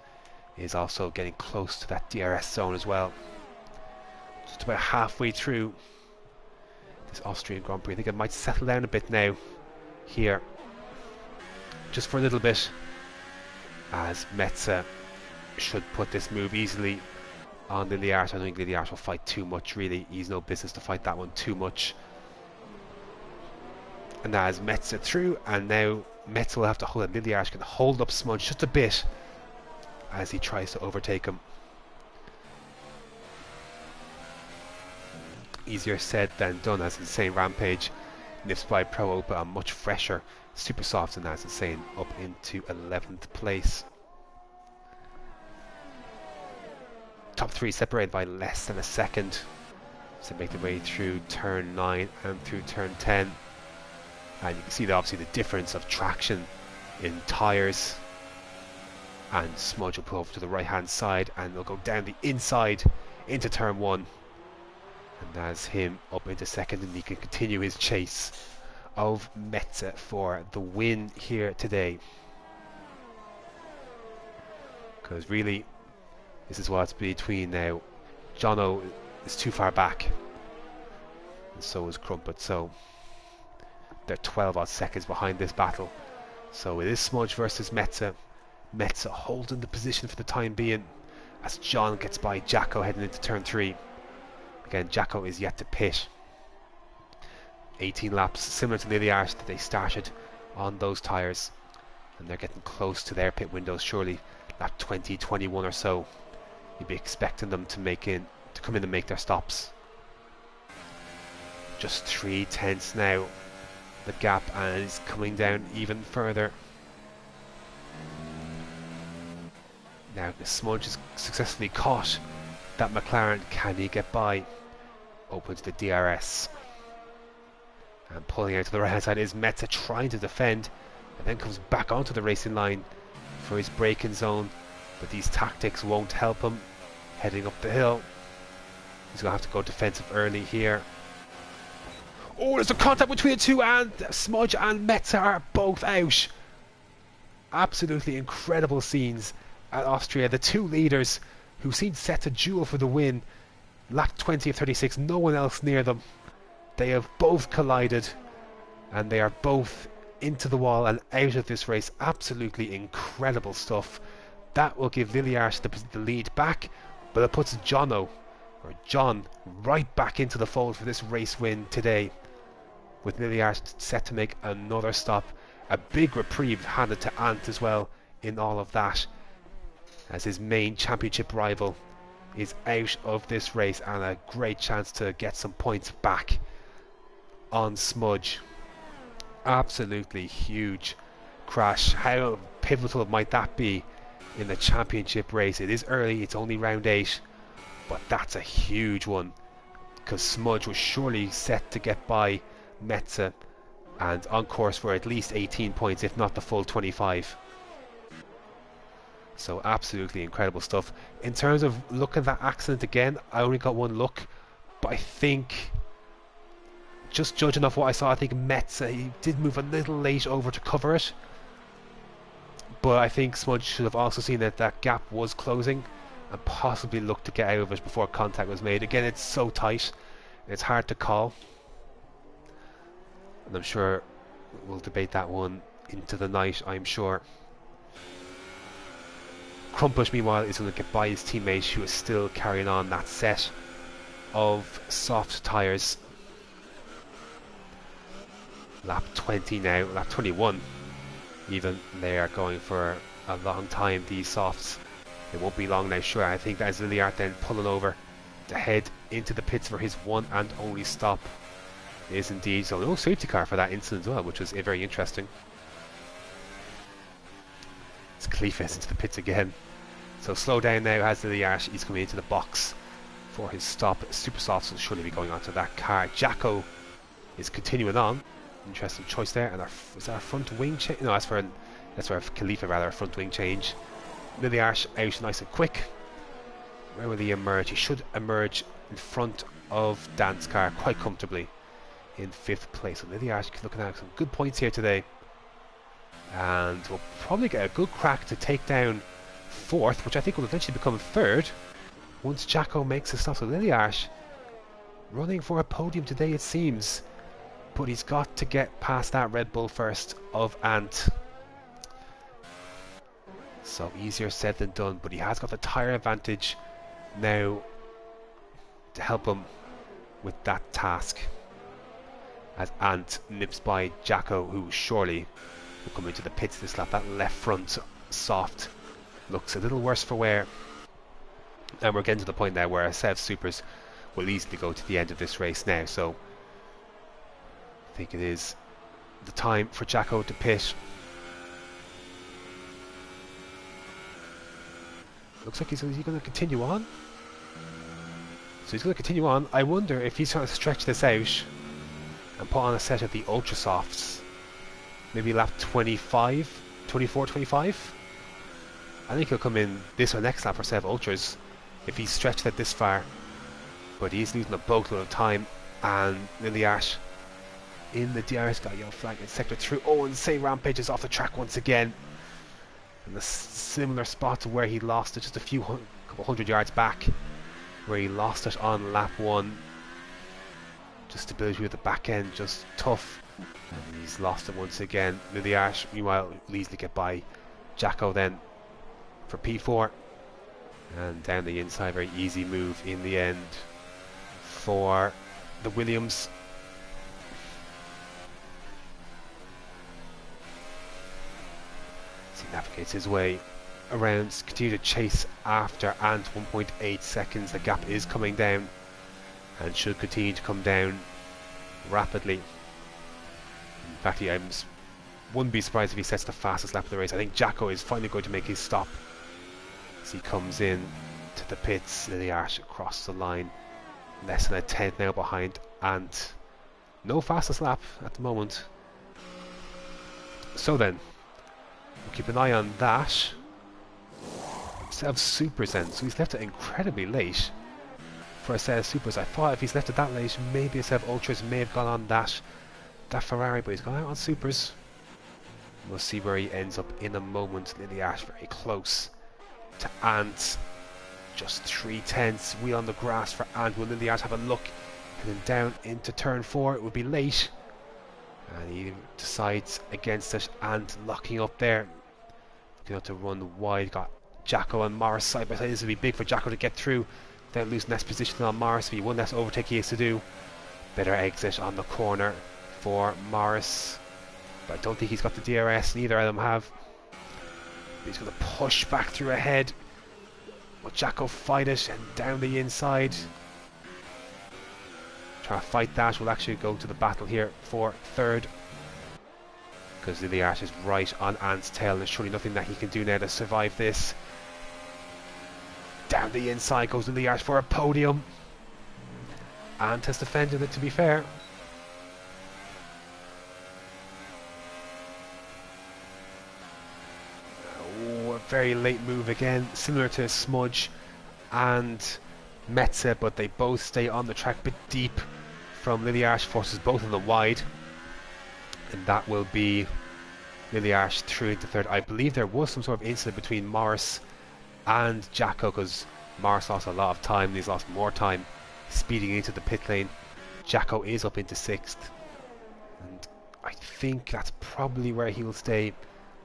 is also getting close to that DRS zone as well. Just about halfway through this Austrian Grand Prix. I think it might settle down a bit now here, just for a little bit, as Metza should put this move easily on ILRGT. I don't think ILRGT will fight too much really. He's no business to fight that one too much. And as Metza through, and now Metza will have to hold it. ILRGT can hold up Smudge just a bit as he tries to overtake him. Easier said than done, as Insane Rampage lifts by Pro Opa, a much fresher super soft, and as Insane up into 11th place. Top 3 separated by less than a second, so make their way through turn 9 and through turn 10, and you can see that obviously the difference of traction in tyres. And Smudge will pull over to the right hand side and they'll go down the inside into turn 1. And that's him up into 2nd, and he can continue his chase of Metza for the win here today. Because really, this is what's between now. Jono is too far back, and so is Crumpet, so they're 12 odd seconds behind this battle. So it is Smudge versus Metza. Metza holding the position for the time being as John gets by Jacko heading into turn 3. Again, Jacko is yet to pit. 18 laps, similar to ILRGT, that they started on those tyres, and they're getting close to their pit windows. Surely lap 20, 21 or so, you'd be expecting them to come in and make their stops. Just 3 tenths now, the gap, and it's coming down even further. Now the Smudge has successfully caught that McLaren. Can he get by? Opens the DRS, and pulling out to the right hand side is Metza, trying to defend, and then comes back onto the racing line for his braking zone, but these tactics won't help him heading up the hill. He's going to have to go defensive early here. Oh, there's a contact between the two, and Smudge and Metza are both out. Absolutely incredible scenes at Austria. The two leaders who seemed set to duel for the win, lap 20 of 36, no one else near them. They have both collided, and they are both into the wall and out of this race. Absolutely incredible stuff. That will give ILRGT the lead back, but it puts John right back into the fold for this race win today, with ILRGT set to make another stop. A big reprieve handed to Ant as well in all of that, as his main championship rival is out of this race, and a great chance to get some points back on Smudge. Absolutely huge crash. How pivotal might that be in the championship race? It is early, it's only round 8, but that's a huge one, because Smudge was surely set to get by Metza and on course for at least 18 points, if not the full 25. So absolutely incredible stuff. In terms of looking at that accident again, I only got one look, but I think, just judging off what I saw, I think Metza, he did move a little late over to cover it, but I think Smudge should have also seen that that gap was closing, and possibly look to get out of it before contact was made. Again, it's so tight, it's hard to call, and I'm sure we'll debate that one into the night, I'm sure. Crumpus, meanwhile, is going to get by his teammate, who is still carrying on that set of soft tyres. Lap 20 now, lap 21 even. They are going for a long time, these softs. It won't be long now, sure. I think that is ILRGT then pulling over to head into the pits for his one and only stop. It is indeed. So no safety car for that incident as well, which was very interesting. It's Khalifa into the pits again. So slow down now as ILRGT. He's coming into the box for his stop. Super Soft will surely be going onto that car. Jacko is continuing on. Interesting choice there. And is that a front wing change? No, that's for Khalifa rather, a front wing change. ILRGT out nice and quick. Where will he emerge? He should emerge in front of Dan's car quite comfortably in 5th place. So ILRGT looking at some good points here today. And we'll probably get a good crack to take down 4th, which I think will eventually become 3rd once Jacko makes a stop. So ILRGT running for a podium today, it seems. But he's got to get past that Red Bull first of Ant. So easier said than done, but he has got the tyre advantage now to help him with that task, as Ant nips by Jacko, who surely will come into the pits this lap. That left front soft looks a little worse for wear, and we're getting to the point now where Sev Supers will easily go to the end of this race now. So I think it is the time for Jacko to pit. Looks like he's going to continue on. So he's going to continue on. I wonder if he's trying to stretch this out and put on a set of the Ultra Softs. Maybe lap 24, 25. I think he'll come in this or next lap for Sev Ultras if he's stretched it this far. But he's losing a boatload of time, and ILRGT in the DRS got yellow flag in sector 3. Oh, insane rampage is off the track once again. In a similar spot to where he lost it just a couple hundred yards back, where he lost it on lap 1. Just stability with the back end, just tough. And he's lost it once again. ILRGT, meanwhile, will easily get by Jacko then for P4. And down the inside, very easy move in the end for the Williams. He navigates his way around, continue to chase after Ant. 1.8 seconds. The gap is coming down and should continue to come down rapidly. In fact, I wouldn't be surprised if he sets the fastest lap of the race. I think Jacko is finally going to make his stop as he comes in to the pits. ILRGT across the line, less than a tenth now behind Ant. No fastest lap at the moment. So then, we'll keep an eye on that. Sev Supers then, so he's left it incredibly late for a Sev Supers. I thought if he's left it that late, maybe a Sev Ultras may have gone on that Ferrari, but he's gone out on Supers. We'll see where he ends up in a moment. ILRGT very close to Ant. Just 3/10 wheel on the grass for Ant. Will ILRGT have a look heading down into turn 4? It would be late. And he decides against it, and locking up there. Looking out to run wide. Got Jacko and Morris side by side. This would be big for Jacko to get through without losing this position on Morris. But one less overtake he has to do. Better exit on the corner for Morris. But I don't think he's got the DRS, neither of them have. But he's going to push back through ahead. Will Jacko fight it and down the inside? Trying to fight that. Will actually go to the battle here for 3rd, because ILRGT is right on Ant's tail, and there's surely nothing that he can do now to survive this. Down the inside goes ILRGT for a podium. Ant has defended it, to be fair. Oh, a very late move again, similar to Smudge and Metze, but they both stay on the track a bit deep from ILRGT, forces both of them wide, and that will be ILRGT through into 3rd. I believe there was some sort of incident between Morris and Jacko, because Mars lost a lot of time, and he's lost more time speeding into the pit lane. Jacko is up into 6th, and I think that's probably where he will stay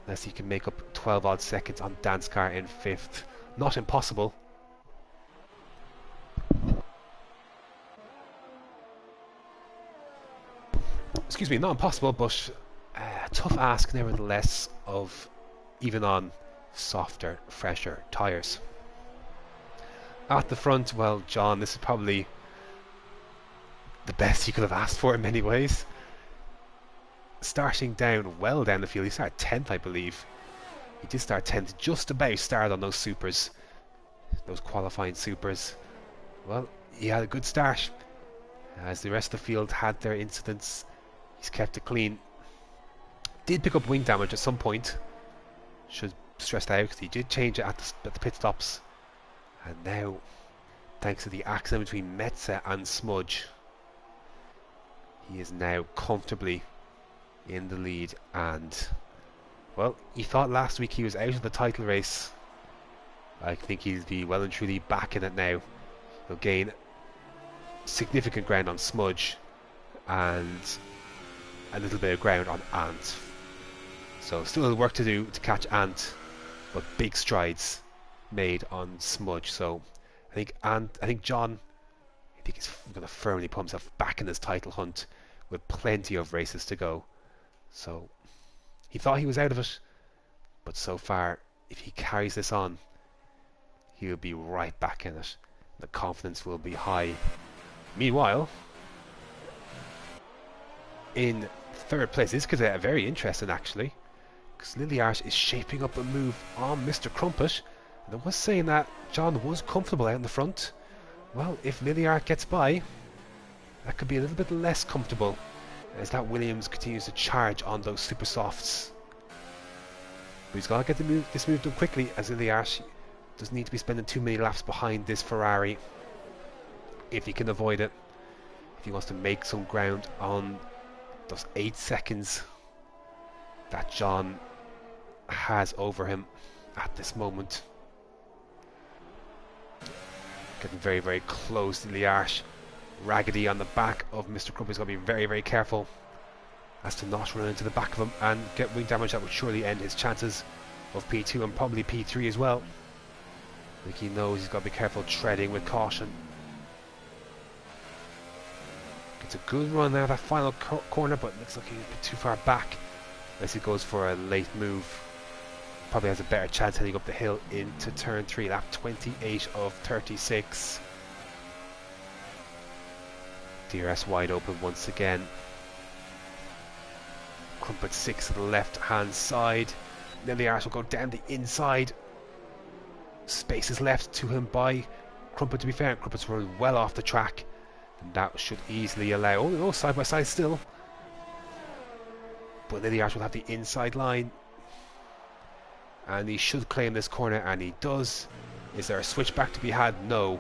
unless he can make up 12 odd seconds on Danskar in 5th. Not impossible. Excuse me, not impossible, but a tough ask nevertheless, of even on softer, fresher tyres. At the front, well, John, this is probably the best he could have asked for in many ways. Starting down well down the field, he started 10th, I believe. He did start 10th, just about started on those supers, those qualifying supers. Well, he had a good start. As the rest of the field had their incidents, he's kept it clean. Did pick up wing damage at some point. Should stress that out because he did change it at the pit stops. And now, thanks to the accident between Metze and Smudge, he is now comfortably in the lead. And, well, he thought last week he was out of the title race. I think he'll be well and truly back in it now. He'll gain significant ground on Smudge and a little bit of ground on Ant. So still work to do to catch Ant, but big strides made on Smudge. So I think John, he's going to firmly put himself back in his title hunt with plenty of races to go. So he thought he was out of it, but so far, if he carries this on, he'll be right back in it. The confidence will be high. Meanwhile, in 3rd place, this could get very interesting actually, because ILRGT is shaping up a move on Mr. Crumpet. And I was saying that John was comfortable out in the front. Well, if ILRGT gets by, that could be a little bit less comfortable, as that Williams continues to charge on those super softs. But he's got to get this move done quickly, as ILRGT doesn't need to be spending too many laps behind this Ferrari if he can avoid it. If he wants to make some ground on those 8 seconds that John has over him at this moment. Getting very, very close to ILRGT. Raggedy on the back of Mr. Crumpet is going to be very, very careful as to not run into the back of him and get wing damage. That would surely end his chances of P2 and probably P3 as well. I think he knows he's got to be careful, treading with caution. Gets a good run there, that final corner, but looks like he's a bit too far back. Unless he goes for a late move, probably has a better chance heading up the hill into turn 3, lap 28 of 36. DRS wide open once again. Crumpet 6 to the left hand side. ILRGT will go down the inside. Space is left to him by Crumpet, to be fair. Crumpet's running well off the track, and that should easily allow, oh no, side by side still, but ILRGT will have the inside line, and he should claim this corner, and he does. Is there a switchback to be had? No.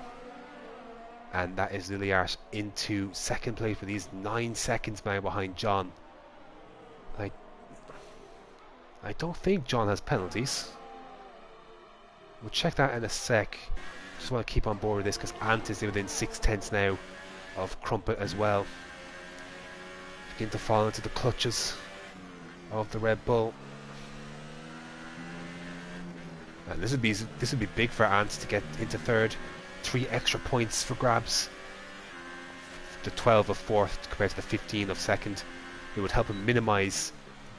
And that is ILRGT into 2nd place with these 9 seconds now behind John. I don't think John has penalties. We'll check that in a sec. Just want to keep on board with this because Ant is within 6/10 now of Crumpet as well. Begin to fall into the clutches of the Red Bull. And this would be big for Ant to get into 3rd. 3 extra points for grabs. The 12 of 4th compared to the 15 of 2nd. It would help him minimise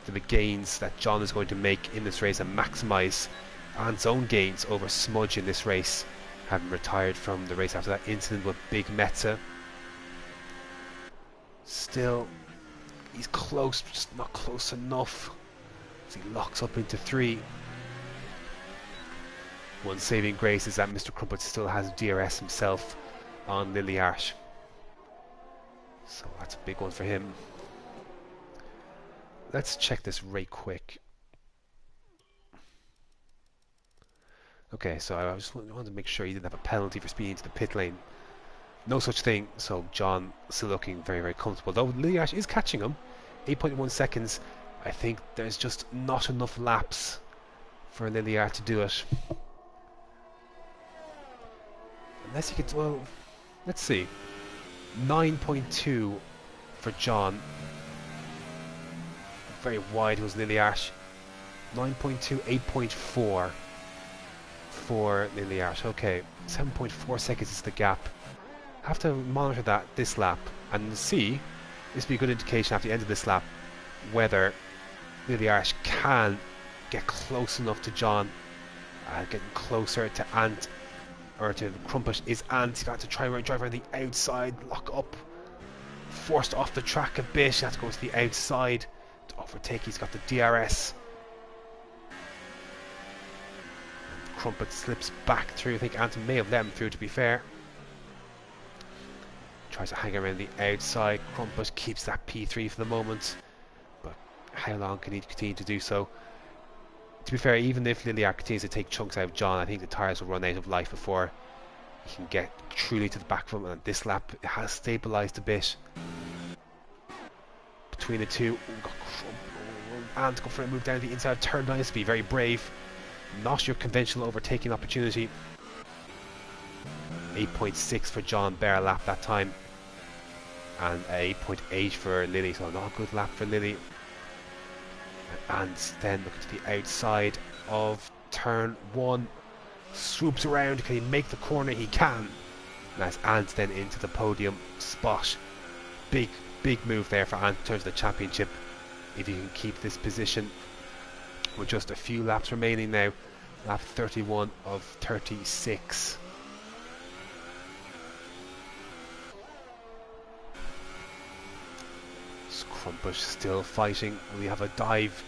the gains that John is going to make in this race and maximise Ant's own gains over Smudge in this race, having retired from the race after that incident with Big Metze. Still, he's close, just not close enough, as he locks up into 3. One saving grace is that Mr. Crumpet still has DRS himself on ILRGT, so that's a big one for him. Let's check this right quick. Okay, so I just wanted to make sure he didn't have a penalty for speeding into the pit lane. No such thing, so John still looking very, very comfortable. Though ILRGT is catching him, 8.1 seconds. I think there's just not enough laps for ILRGT to do it. Unless he could, well, let's see. 9.2 for John. Very wide was ILRGT. 9.2, 8.4 for ILRGT. Okay, 7.4 seconds is the gap. Have to monitor that this lap and see. This will be a good indication after the end of this lap whether ILRGT can get close enough to John, getting closer to Ant or to Krumpusch. Is Ant got to try and drive around the outside, lock up, forced off the track a bit. He has to go to the outside to overtake. He's got the DRS. Krumpusch slips back through. I think Ant may have let him through, to be fair. Tries to hang around the outside. Krumpusch keeps that P3 for the moment, but how long can he continue to do so? To be fair, even if ILRGT continues to take chunks out of John, I think the tyres will run out of life before he can get truly to the back of him. And this lap, it has stabilised a bit between the two. And go for a move down the inside of turn 9. This will be very brave. Not your conventional overtaking opportunity. 8.6 for John, bare lap that time. And 8.8 for Lily, so not a good lap for Lily. And then look to the outside of turn 1. Swoops around. Can he make the corner? He can. And that's Ant then into the podium spot. Big move there for Ant in terms of the championship. If you can keep this position with just a few laps remaining now. Lap 31 of 36. Krumpusch still fighting. Will he have a dive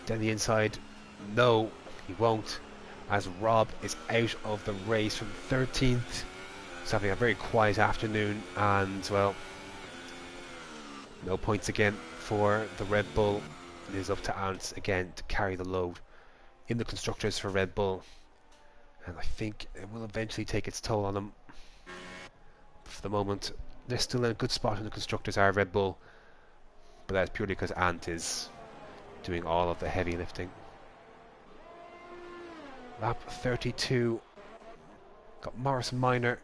down the inside? No, he won't, as Rob is out of the race from 13th. He's having a very quiet afternoon, and well, no points again for the Red Bull. It is up to Ant again to carry the load in the constructors for Red Bull, and I think it will eventually take its toll on them. For the moment, they're still in a good spot in the constructors, are Red Bull, but that's purely because Ant is doing all of the heavy lifting. Lap 32, got Morris Minor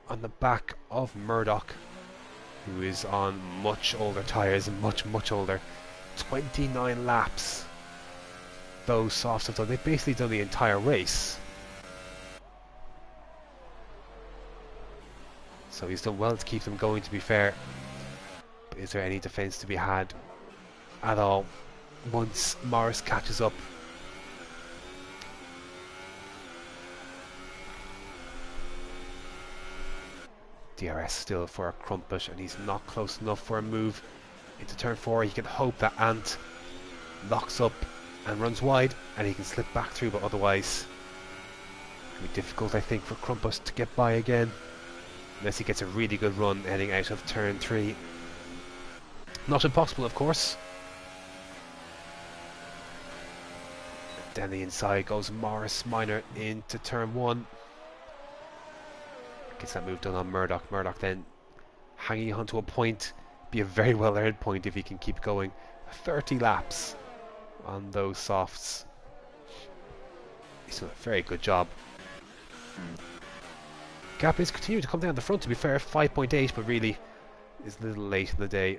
on the back of Murdoch, who is on much older tyres and much older. 29 laps those softs have done. They've basically done the entire race, so he's done well to keep them going, to be fair. But is there any defence to be had at all once Morris catches up? DRS still for Krumpusch, and he's not close enough for a move into turn 4. He can hope that Ant locks up and runs wide and he can slip back through, but otherwise it'll be difficult, I think, for Krumpusch to get by again, unless he gets a really good run heading out of turn 3. Not impossible, of course. Down the inside goes Morris Minor into turn 1. Gets that move done on Murdoch. Murdoch then hanging onto a point. Be a very well earned point if he can keep going. 30 laps on those softs. He's done a very good job. Gap is continuing to come down the front, to be fair. 5.8, but really is a little late in the day.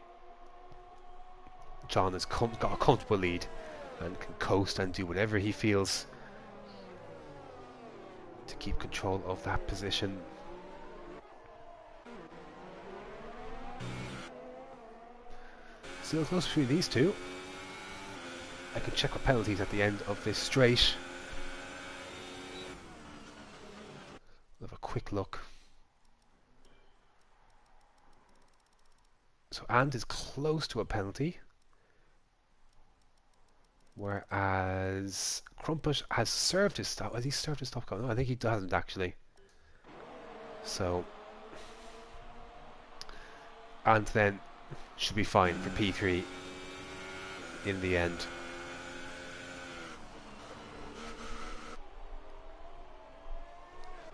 John has got a comfortable lead and can coast and do whatever he feels to keep control of that position. Still close between these two. I can check what penalties at the end of this straight. We'll have a quick look. So Ant is close to a penalty, whereas Krumpusch has served his stop. Has he served his stop car? No, I think he hasn't actually. So Ant then should be fine for P3 in the end.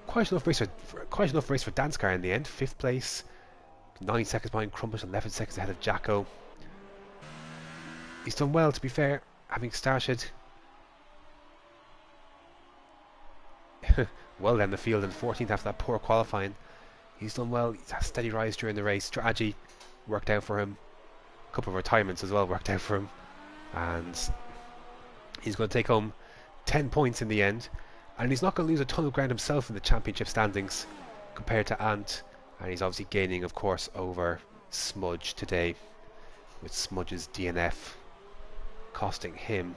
Quite enough race for Danskar in the end. 5th place, 9 seconds behind Krumpusch, 11 seconds ahead of Jacko. He's done well, to be fair, having started well down the field and 14th after that poor qualifying. He's done well. He's had a steady rise during the race. Strategy worked out for him. A couple of retirements as well worked out for him. And he's going to take home 10 points in the end. And he's not going to lose a ton of ground himself in the championship standings compared to Ant. And he's obviously gaining, of course, over Smudge today, with Smudge's DNF costing him.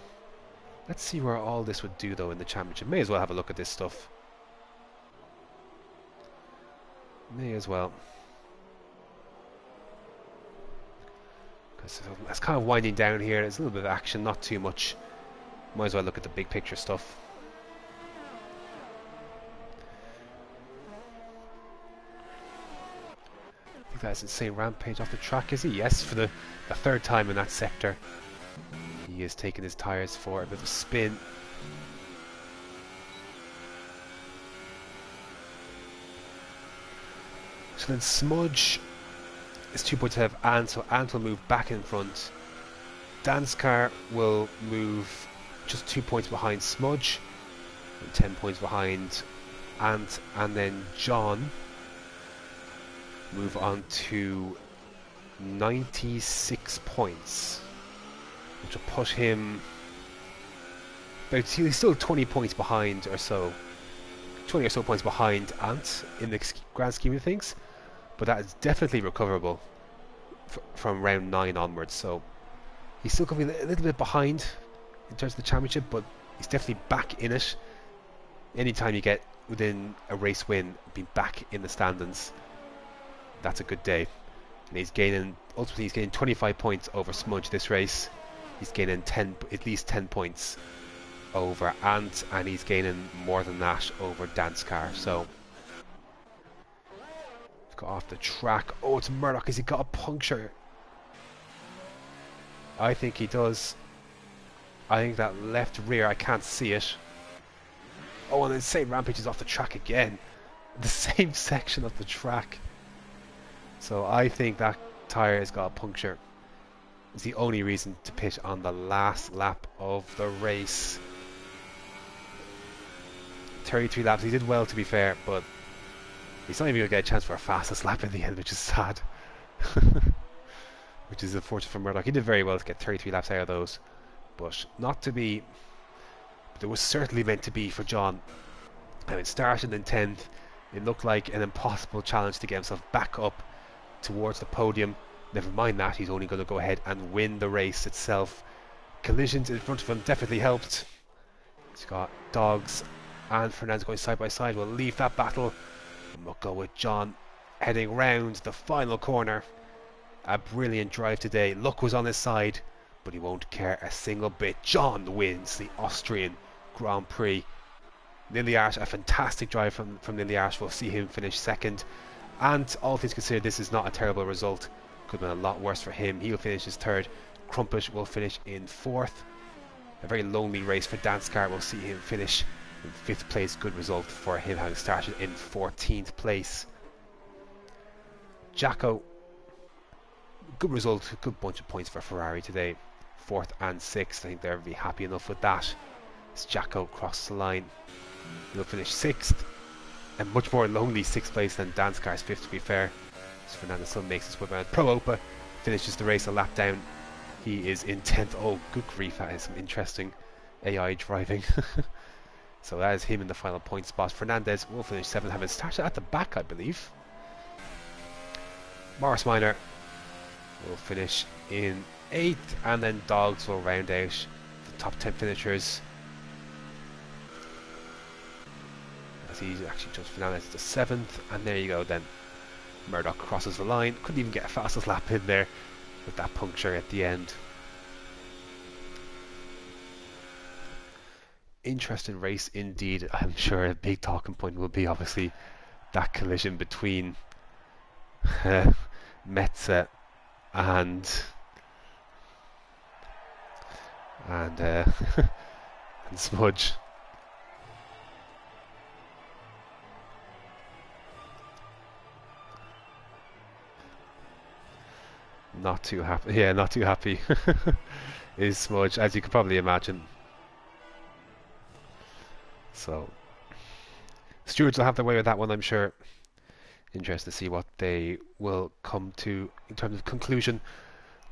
Let's see where all this would do, though, in the championship. May as well have a look at this stuff. May as well. Because it's kind of winding down here. There's a little bit of action, not too much. Might as well look at the big picture stuff. I think that's insane rampage off the track, is he? Yes, for the third time in that sector. He is taking his tyres for a bit of a spin. So then Smudge is 2 points ahead of Ant, so Ant will move back in front. Danskar will move just 2 points behind Smudge, and 10 points behind Ant, and then John move on to 96 points, which will put him about, he's still 20 points behind or so, 20 or so points behind Ant in the grand scheme of things, but that is definitely recoverable from round 9 onwards. So he's still going to be a little bit behind in terms of the championship, but he's definitely back in it. Anytime you get within a race win, be back in the standings, that's a good day. And he's gaining, ultimately he's gaining 25 points over Smudge this race. He's gaining at least 10 points over Ant, and he's gaining more than that over Danskar. So he's got off the track. Oh, it's Murdoch. Has he got a puncture? I think he does. I think that left rear, I can't see it. Oh, and the same rampage is off the track again. The same section of the track. So I think that tyre has got a puncture. It's the only reason to pit on the last lap of the race. 33 laps. He did well, to be fair, but he's not even going to get a chance for a fastest lap in the end, which is sad. Which is unfortunate for Murdoch. He did very well to get 33 laps out of those, but not to be. But it was certainly meant to be for John. And it started in 10th. It looked like an impossible challenge to get himself back up towards the podium. Never mind that, he's only going to go ahead and win the race itself. Collisions in front of him definitely helped. He's got Dogs and Fernandez going side by side. We'll leave that battle and we'll go with John heading round the final corner. A brilliant drive today. Luck was on his side, but he won't care a single bit. John wins the Austrian Grand Prix. ILRGT, a fantastic drive from ILRGT. We'll see him finish second. And all things considered, this is not a terrible result. Could have been a lot worse for him. He'll finish his third. Crumpet will finish in fourth. A very lonely race for Danskar. We'll see him finish in fifth place. Good result for him, having started in 14th place. Jacko, good result. Good bunch of points for Ferrari today. Fourth and sixth. I think they'll be happy enough with that. As Jacko crosses the line, he'll finish sixth. A much more lonely sixth place than Danskar's fifth, to be fair. As Fernando still makes his way around. Pro Opa finishes the race a lap down. He is in 10th. Oh, good grief, that is some interesting AI driving. So that is him in the final point spot. Fernandez will finish 7th, having started at the back, I believe. Morris Minor will finish in 8th, and then Dogs will round out the top 10 finishers. As he actually jumps Fernandez to 7th, and there you go then. Murdoch crosses the line. Couldn't even get a fastest lap in there with that puncture at the end. Interesting race indeed. I'm sure a big talking point will be obviously that collision between Metze and and Smudge. Not too happy. Yeah, not too happy is Smudge, as you could probably imagine. So Stewards will have their way with that one, I'm sure. Interesting to see what they will come to in terms of conclusion.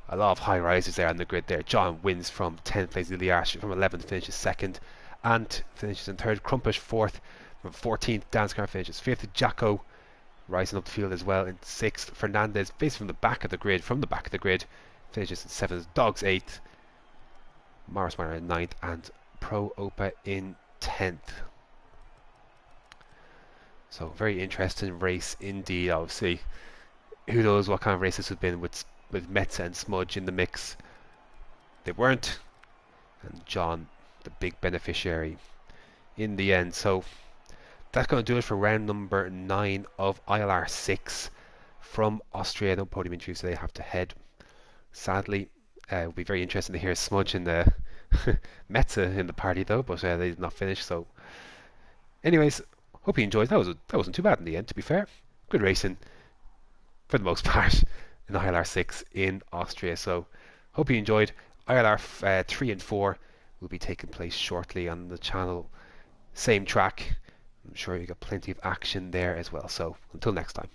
A lot of high rises there on the grid there. John wins from 10th place, ILR from 11th finishes second, and finishes in third. Krumpusch fourth from 14th. Danskar finishes fifth. Jacko rising up the field as well in sixth. Fernandez basically from the back of the grid, finishes in seventh. Dogs eighth. Marsmeyer in ninth, and Pro Opa in 10th. So very interesting race indeed. Obviously, who knows what kind of race this would have been with Metza and Smudge in the mix. They weren't, and John, the big beneficiary in the end. So that's going to do it for round number 9 of ILR6 from Austria. No podium interviews, so they have to head. Sadly, it'll be very interesting to hear Smudge and the Metza in the party though, but they did not finish. So, anyways, hope you enjoyed. That wasn't too bad in the end, to be fair. Good racing for the most part in ILR6 in Austria. So, hope you enjoyed. ILR 3 and 4 will be taking place shortly on the channel. Same track. I'm sure you got plenty of action there as well. So, until next time.